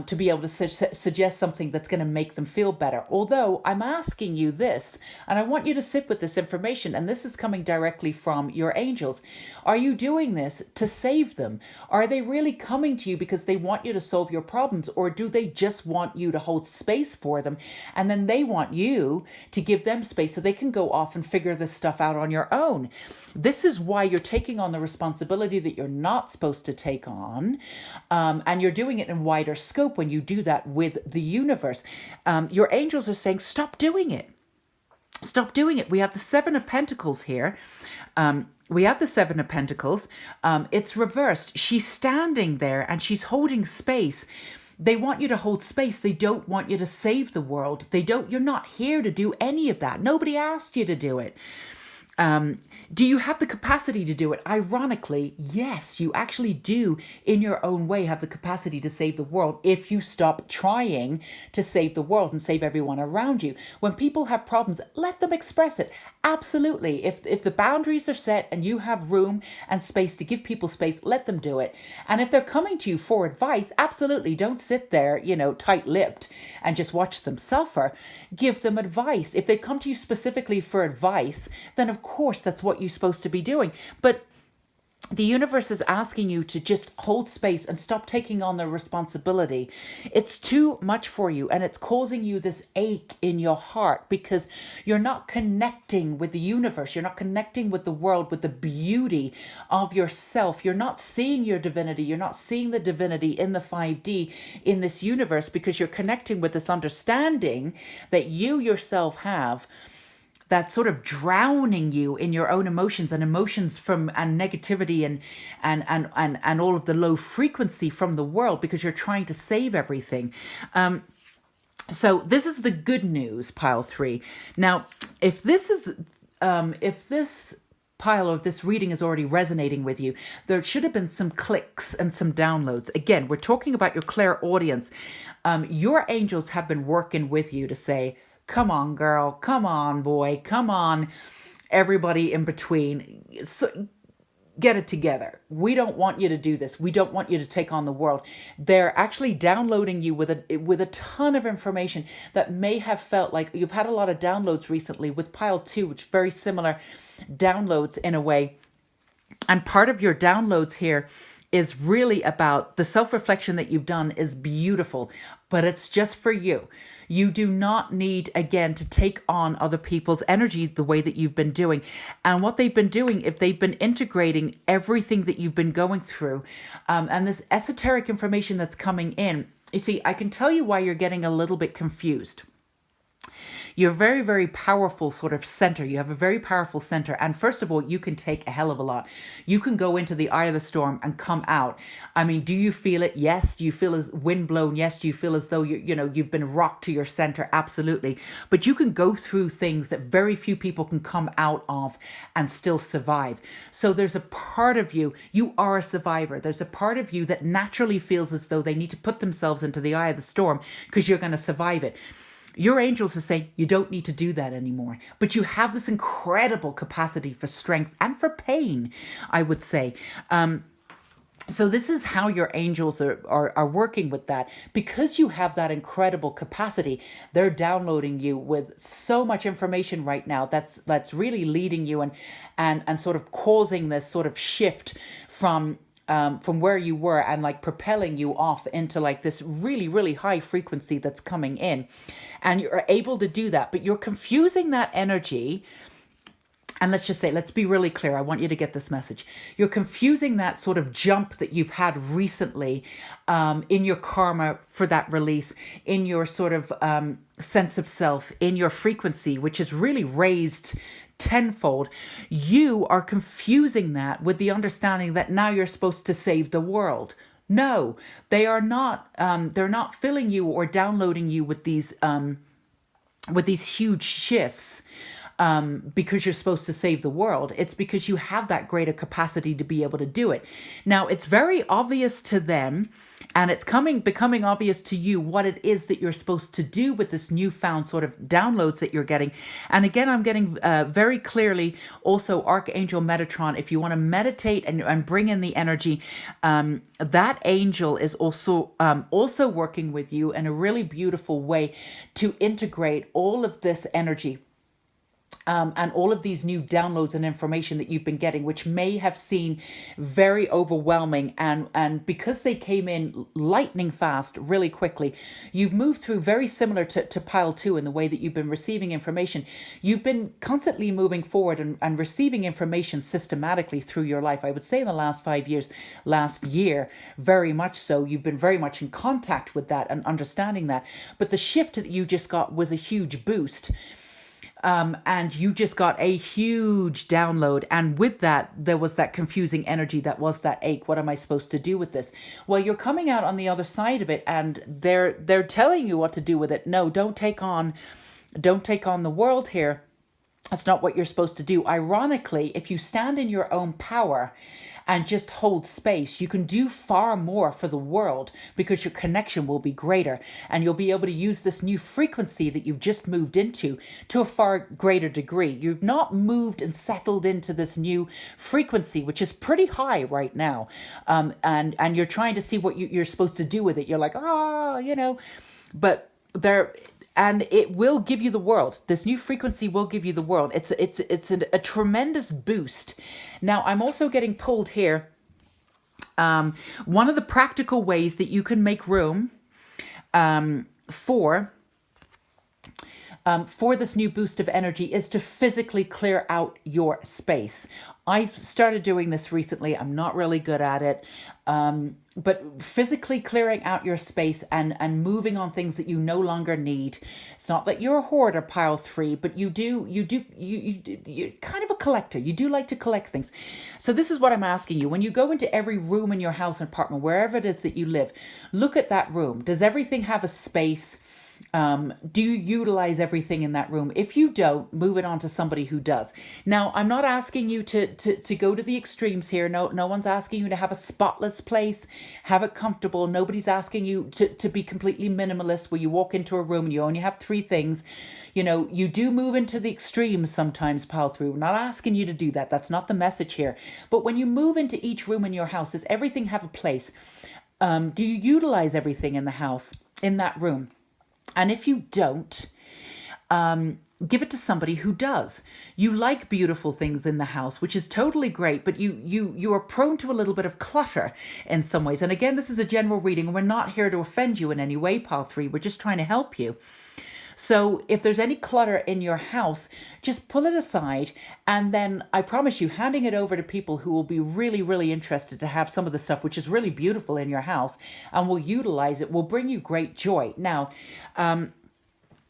To be able to suggest something that's going to make them feel better. Although I'm asking you this, and I want you to sit with this information, and this is coming directly from your angels. Are you doing this to save them? Are they really coming to you because they want you to solve your problems, or do they just want you to hold space for them, and then they want you to give them space so they can go off and figure this stuff out on your own? This is why you're taking on the responsibility that you're not supposed to take on, and you're doing it in wider scope when you do that with the universe. Your angels are saying, stop doing it. Stop doing it. We have the 7 of Pentacles here. It's reversed. She's standing there and she's holding space. They want you to hold space. They don't want you to save the world. You're not here to do any of that. Nobody asked you to do it. Do you have the capacity to do it? Ironically, yes, you actually do in your own way have the capacity to save the world if you stop trying to save the world and save everyone around you. When people have problems, let them express it. Absolutely. If the boundaries are set and you have room and space to give people space, let them do it. And if they're coming to you for advice, absolutely don't sit there, tight-lipped and just watch them suffer. Give them advice. If they come to you specifically for advice, then of course that's what you're supposed to be doing. But the universe is asking you to just hold space and stop taking on the responsibility. It's too much for you, and it's causing you this ache in your heart because you're not connecting with the universe. You're not connecting with the world, with the beauty of yourself. You're not seeing your divinity. You're not seeing the divinity in the 5D in this universe because you're connecting with this understanding that you yourself have, that's sort of drowning you in your own emotions and negativity and all of the low frequency from the world because you're trying to save everything. So this is the good news, pile 3. Now, if this pile of this reading is already resonating with you, there should have been some clicks and some downloads. Again, we're talking about your clairaudience. Your angels have been working with you to say, come on, girl. Come on, boy. Come on, everybody in between. So, get it together. We don't want you to do this. We don't want you to take on the world. They're actually downloading you with a ton of information that may have felt like you've had a lot of downloads recently with pile 2, which very similar downloads in a way. And part of your downloads here is really about the self-reflection that you've done is beautiful, but it's just for you. You do not need, again, to take on other people's energy the way that you've been doing. And what they've been doing, if they've been integrating everything that you've been going through, and this esoteric information that's coming in, you see, I can tell you why you're getting a little bit confused. You're very, very powerful sort of center. You have a very powerful center. And first of all, you can take a hell of a lot. You can go into the eye of the storm and come out. I mean, do you feel it? Yes. Do you feel as wind blown? Yes. Do you feel as though you've been rocked to your center? Absolutely. But you can go through things that very few people can come out of and still survive. So there's a part of you, you are a survivor. There's a part of you that naturally feels as though they need to put themselves into the eye of the storm because you're going to survive it. Your angels are saying you don't need to do that anymore, but you have this incredible capacity for strength and for pain, I would say. So this is how your angels are working with that. Because you have that incredible capacity, they're downloading you with so much information right now that's really leading you and sort of causing this sort of shift from where you were and like propelling you off into like this really, really high frequency that's coming in. And you're able to do that, but you're confusing that energy. And let's just say, let's be really clear. I want you to get this message. You're confusing that sort of jump that you've had recently in your karma for that release, in your sort of sense of self, in your frequency, which is really raised tenfold. You are confusing that with the understanding that now you're supposed to save the world. No, they are not. They're not filling you or downloading you with these huge shifts because you're supposed to save the world. It's because you have that greater capacity to be able to do it. Now, it's very obvious to them, and it's becoming obvious to you what it is that you're supposed to do with this newfound sort of downloads that you're getting. And again, I'm getting very clearly also Archangel Metatron. If you want to meditate and bring in the energy, that angel is also working with you in a really beautiful way to integrate all of this energy. And all of these new downloads and information that you've been getting, which may have seemed very overwhelming. And because they came in lightning fast, really quickly, you've moved through very similar to pile 2 in the way that you've been receiving information. You've been constantly moving forward and receiving information systematically through your life. I would say in the last 5 years, last year, very much so. You've been very much in contact with that and understanding that. But the shift that you just got was a huge boost. And you just got a huge download. And with that, there was that confusing energy that was that ache. What am I supposed to do with this? Well, you're coming out on the other side of it and they're telling you what to do with it. No, don't take on the world here. That's not what you're supposed to do. Ironically, if you stand in your own power and just hold space, you can do far more for the world because your connection will be greater and you'll be able to use this new frequency that you've just moved into to a far greater degree. You've not moved and settled into this new frequency, which is pretty high right now. And you're trying to see what you're supposed to do with it. You're like, but and it will give you the world. This new frequency will give you the world. It's a tremendous boost. Now, I'm also getting pulled here. One of the practical ways that you can make room for this new boost of energy is to physically clear out your space. I've started doing this recently. I'm not really good at it. But physically clearing out your space and moving on things that you no longer need. It's not that you're a hoarder, pile 3, but you're kind of a collector. You do like to collect things. So this is what I'm asking you. When you go into every room in your house and apartment, wherever it is that you live, look at that room. Does everything have a space? Do you utilize everything in that room? If you don't, move it on to somebody who does. Now, I'm not asking you to go to the extremes here. No one's asking you to have a spotless place, have it comfortable. Nobody's asking you to be completely minimalist where you walk into a room and you only have 3 things. You do move into the extremes sometimes, pile 3. We're not asking you to do that. That's not the message here. But when you move into each room in your house, does everything have a place? Do you utilize everything in the house, in that room? And if you don't, give it to somebody who does. You like beautiful things in the house, which is totally great, but you are prone to a little bit of clutter in some ways. And again, this is a general reading, and we're not here to offend you in any way, pile 3. We're just trying to help you. So if there's any clutter in your house, just pull it aside. And then I promise you, handing it over to people who will be really, really interested to have some of the stuff, which is really beautiful in your house and will utilize it, will bring you great joy. Now,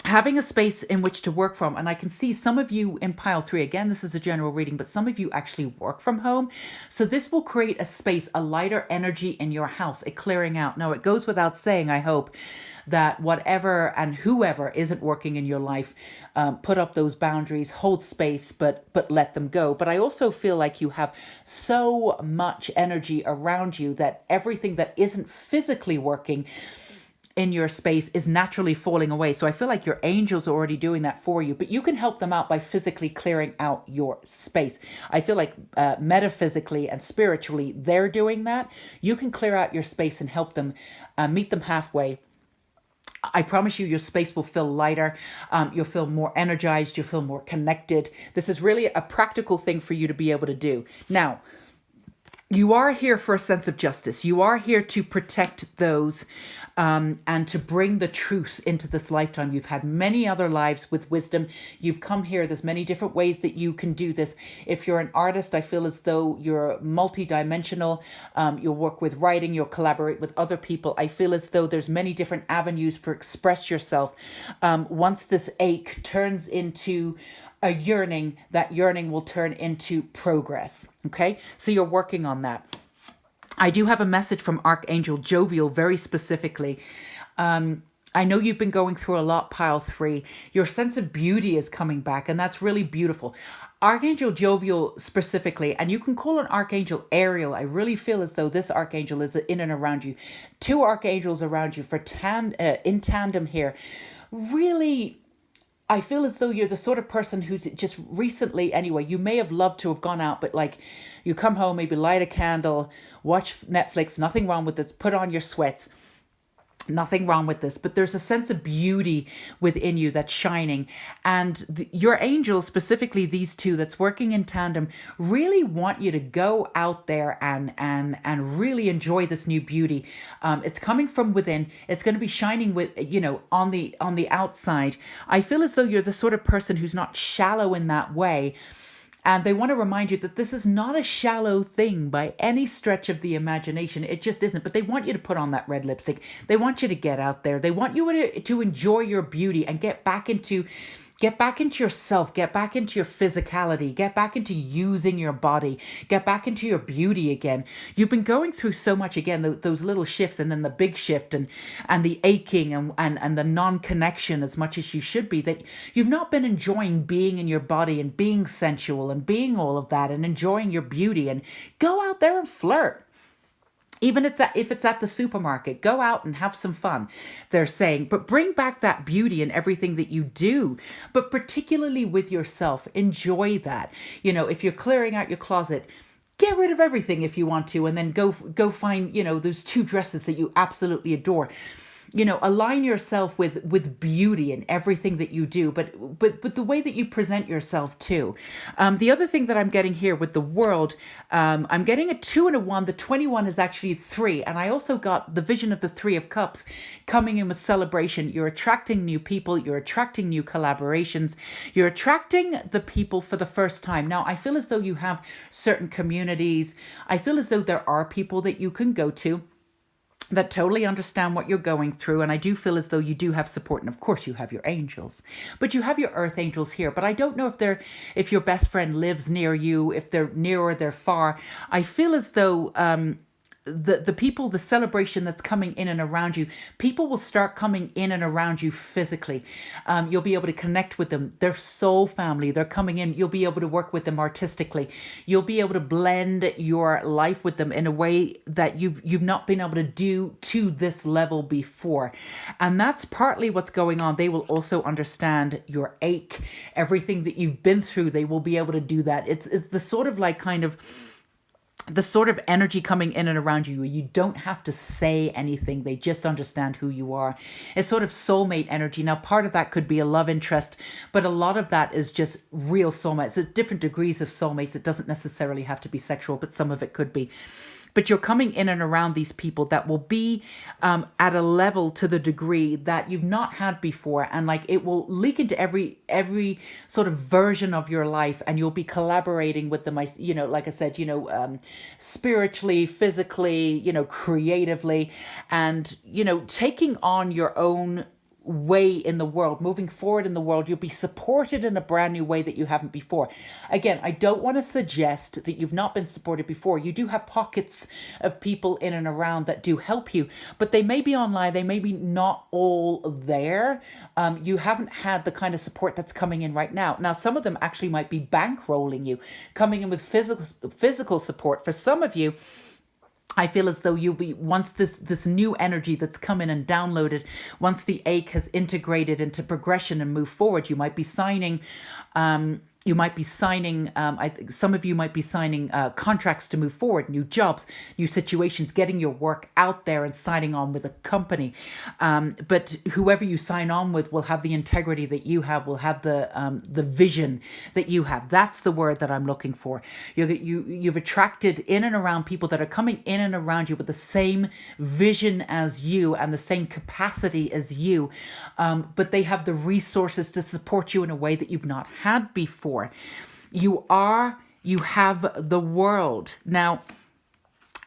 having a space in which to work from. And I can see some of you in pile 3, again, this is a general reading, but some of you actually work from home. So this will create a space, a lighter energy in your house, a clearing out. Now, it goes without saying, I hope, that whatever and whoever isn't working in your life, put up those boundaries, hold space, but let them go. But I also feel like you have so much energy around you that everything that isn't physically working in your space is naturally falling away. So I feel like your angels are already doing that for you, but you can help them out by physically clearing out your space. I feel like metaphysically and spiritually, they're doing that. You can clear out your space and help them, meet them halfway. I promise you, your space will feel lighter. You'll feel more energized. You'll feel more connected. This is really a practical thing for you to be able to do. Now, you are here for a sense of justice. You are here to protect those and to bring the truth into this lifetime. You've had many other lives with wisdom. You've come here. There's many different ways that you can do this. If you're an artist, I feel as though you're multi-dimensional. You'll work with writing. You'll collaborate with other people. I feel as though there's many different avenues for express yourself. Once this ache turns into a yearning, that yearning will turn into progress. Okay, so you're working on that. I do have a message from Archangel Jovial very specifically. I know you've been going through a lot, pile 3. Your sense of beauty is coming back, and that's really beautiful. Archangel Jovial specifically, and you can call an Archangel Ariel. I really feel as though this Archangel is in and around you. 2 archangels around you for in tandem here. Really, I feel as though you're the sort of person who's just recently, anyway, you may have loved to have gone out, but like you come home, maybe light a candle, watch Netflix, nothing wrong with this, put on your sweats, nothing wrong with this, but there's a sense of beauty within you that's shining. And your angels, specifically these 2 that's working in tandem, really want you to go out there and really enjoy this new beauty. It's coming from within. It's going to be shining with, on the outside. I feel as though you're the sort of person who's not shallow in that way. And they want to remind you that this is not a shallow thing by any stretch of the imagination. It just isn't. But they want you to put on that red lipstick. They want you to get out there. They want you to enjoy your beauty and get back into yourself, get back into your physicality, get back into using your body, get back into your beauty again. You've been going through so much, again, those little shifts and then the big shift and the aching and the non-connection as much as you should be, that you've not been enjoying being in your body and being sensual and being all of that and enjoying your beauty. And go out there and flirt. Even if it's at the supermarket, go out and have some fun, they're saying. But bring back that beauty in everything that you do, but particularly with yourself. Enjoy that. If you're clearing out your closet, get rid of everything if you want to, and then go find, those 2 dresses that you absolutely adore. Align yourself with beauty in everything that you do, but the way that you present yourself too. The other thing that I'm getting here with the world, I'm getting a 2 and a 1. The 21 is actually 3. And I also got the vision of the 3 of Cups coming in with celebration. You're attracting new people. You're attracting new collaborations. You're attracting the people for the first time. Now, I feel as though you have certain communities. I feel as though there are people that you can go to that totally understand what you're going through. And I do feel as though you do have support. And of course you have your angels, but you have your earth angels here. But I don't know if your best friend lives near you, if they're near or they're far. I feel as though, the people, the celebration that's coming in and around you, people will start coming in and around you physically. You'll be able to connect with them. They're soul family. They're coming in. You'll be able to work with them artistically. You'll be able to blend your life with them in a way that you've not been able to do to this level before. And that's partly what's going on. They will also understand your ache, everything that you've been through. They will be able to do that. It's the sort of like kind of the sort of energy coming in and around you. You don't have to say anything. They just understand who you are. It's sort of soulmate energy. Now, part of that could be a love interest, but a lot of that is just real soulmates. It's different degrees of soulmates. It doesn't necessarily have to be sexual, but some of it could be. But you're coming in and around these people that will be at a level to the degree that you've not had before. And like it will leak into every sort of version of your life. And you'll be collaborating with them, like I said, spiritually, physically, creatively, and, taking on your own way in the world, moving forward in the world. You'll be supported in a brand new way that you haven't before. Again, I don't want to suggest that you've not been supported before. You do have pockets of people in and around that do help you, but they may be online, they may be not all there. You haven't had the kind of support that's coming in right now. Now, some of them actually might be bankrolling you, coming in with physical support. For some of you, I feel as though you'll be, once this new energy that's come in and downloaded, once the ache has integrated into progression and move forward, you might be signing I think some of you might be signing contracts to move forward, new jobs, new situations, getting your work out there and signing on with a company. But whoever you sign on with will have the integrity that you have, will have the vision that you have. That's the word that I'm looking for. You've attracted in and around people that are coming in and around you with the same vision as you and the same capacity as you, but they have the resources to support you in a way that you've not had before. You have the world. Now,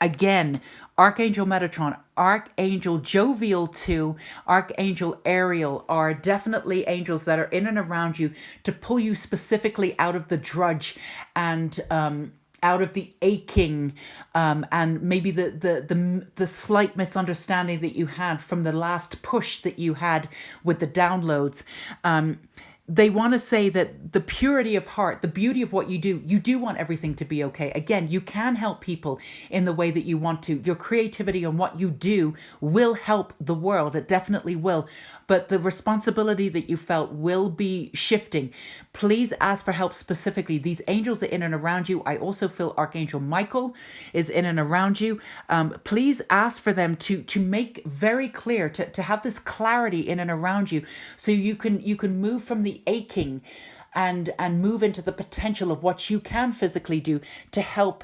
again, Archangel Metatron, Archangel Jovial 2, Archangel Ariel are definitely angels that are in and around you to pull you specifically out of the drudge and out of the aching, and maybe the slight misunderstanding that you had from the last push that you had with the downloads. They want to say that the purity of heart, the beauty of what you do want everything to be okay. Again, you can help people in the way that you want to. Your creativity and what you do will help the world. It definitely will. But the responsibility that you felt will be shifting. Please ask for help specifically. These angels are in and around you. I also feel Archangel Michael is in and around you. Please ask for them to make very clear, to have this clarity in and around you, so you can move from the aching and move into the potential of what you can physically do to help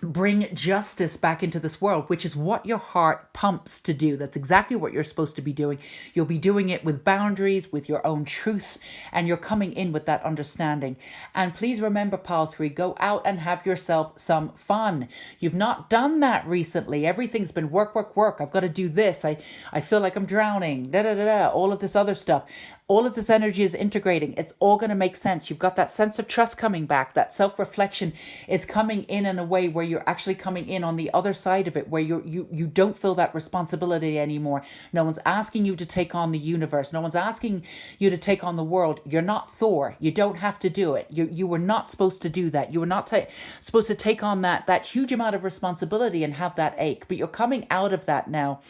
bring justice back into this world, which is what your heart pumps to do. That's exactly what you're supposed to be doing. You'll be doing it with boundaries, with your own truth, and you're coming in with that understanding. And please remember, Pile 3, go out and have yourself some fun. You've not done that recently. Everything's been work, work, work. I've got to do this. I feel like I'm drowning, all of this other stuff. All of this energy is integrating. It's all going to make sense. You've got that sense of trust coming back. That self-reflection is coming in a way where you're actually coming in on the other side of it, where you don't feel that responsibility anymore. No one's asking you to take on the universe. No one's asking you to take on the world. You're not Thor. You don't have to do it. You were not supposed to do that. You were not supposed to take on that huge amount of responsibility and have that ache. But you're coming out of that now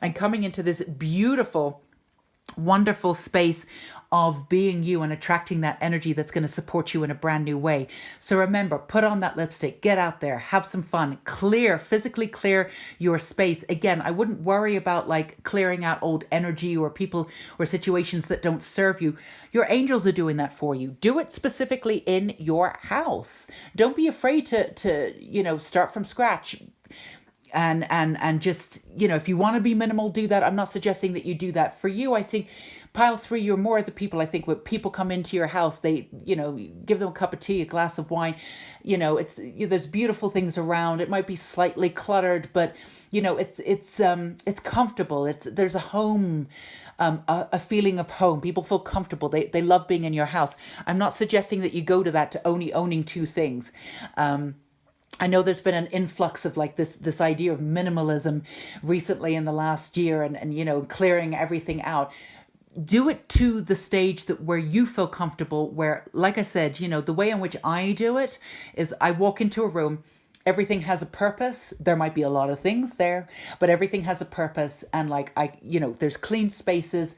and coming into this beautiful, wonderful space of being you and attracting that energy that's going to support you in a brand new way. So remember, put on that lipstick, get out there, have some fun, physically clear your space. Again, I wouldn't worry about like clearing out old energy or people or situations that don't serve you. Your angels are doing that for you. Do it specifically in your house. Don't be afraid to start from scratch. And just, if you want to be minimal, do that. I'm not suggesting that you do that. For you, I think, Pile 3, you're more of the people, I think, when people come into your house, they, give them a cup of tea, a glass of wine, there's beautiful things around. It might be slightly cluttered, but, it's comfortable. There's a home, a feeling of home. People feel comfortable. They love being in your house. I'm not suggesting that you go to that to only owning two things. I know there's been an influx of like this idea of minimalism recently in the last year and clearing everything out. Do it to the stage where you feel comfortable, where, like I said, the way in which I do it is I walk into a room, everything has a purpose. There might be a lot of things there, but everything has a purpose. And there's clean spaces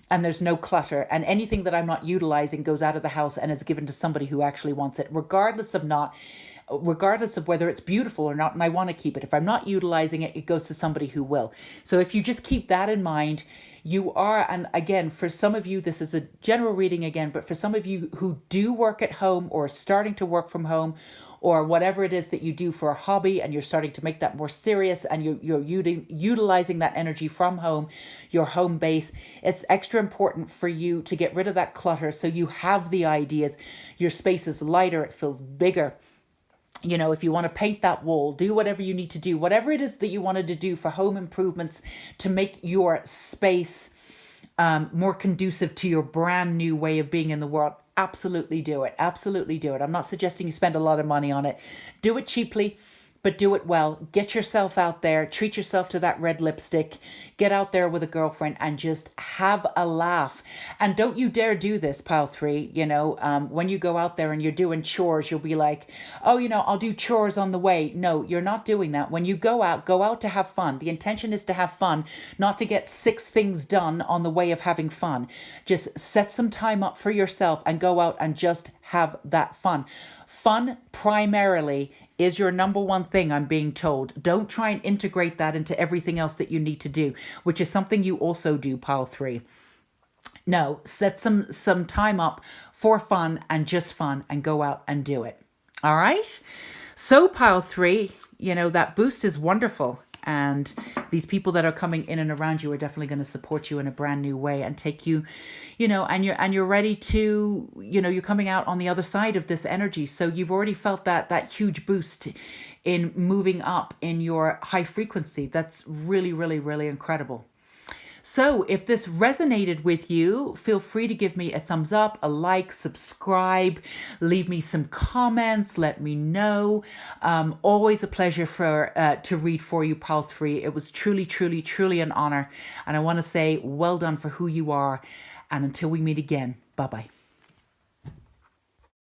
and there's no clutter, and anything that I'm not utilizing goes out of the house and is given to somebody who actually wants it, regardless of whether it's beautiful or not, and I want to keep it. If I'm not utilizing it, it goes to somebody who will. So if you just keep that in mind, you are, and again, for some of you, this is a general reading again, but for some of you who do work at home or are starting to work from home, or whatever it is that you do for a hobby and you're starting to make that more serious and you're utilizing that energy from home, your home base, it's extra important for you to get rid of that clutter so you have the ideas. Your space is lighter, it feels bigger. If you want to paint that wall, do whatever you need to do, whatever it is that you wanted to do for home improvements to make your space more conducive to your brand new way of being in the world, absolutely do it. Absolutely do it. I'm not suggesting you spend a lot of money on it. Do it cheaply, but do it well. Get yourself out there, treat yourself to that red lipstick, get out there with a girlfriend and just have a laugh. And don't you dare do this, pile three. You know, when you go out there and you're doing chores, you'll be like, oh, you know, I'll do chores on the way. No, you're not doing that. When you go out to have fun. The intention is to have fun, not to get 6 things done on the way of having fun. Just set some time up for yourself and go out and just have that fun. Fun primarily is your number one thing, I'm being told. Don't try and integrate that into everything else that you need to do, which is something you also do, pile 3. No, set some time up for fun and just fun and go out and do it. All right? So pile 3, you know, that boost is wonderful. And these people that are coming in and around you are definitely going to support you in a brand new way and take you, you know, and you're ready to, you know, you're coming out on the other side of this energy. So you've already felt that huge boost in moving up in your high frequency. That's really, really, really incredible. So if this resonated with you, feel free to give me a thumbs up, a like, subscribe, leave me some comments, let me know. Always a pleasure to read for you, pile 3. It was truly, truly, truly an honor. And I want to say well done for who you are. And until we meet again, bye-bye.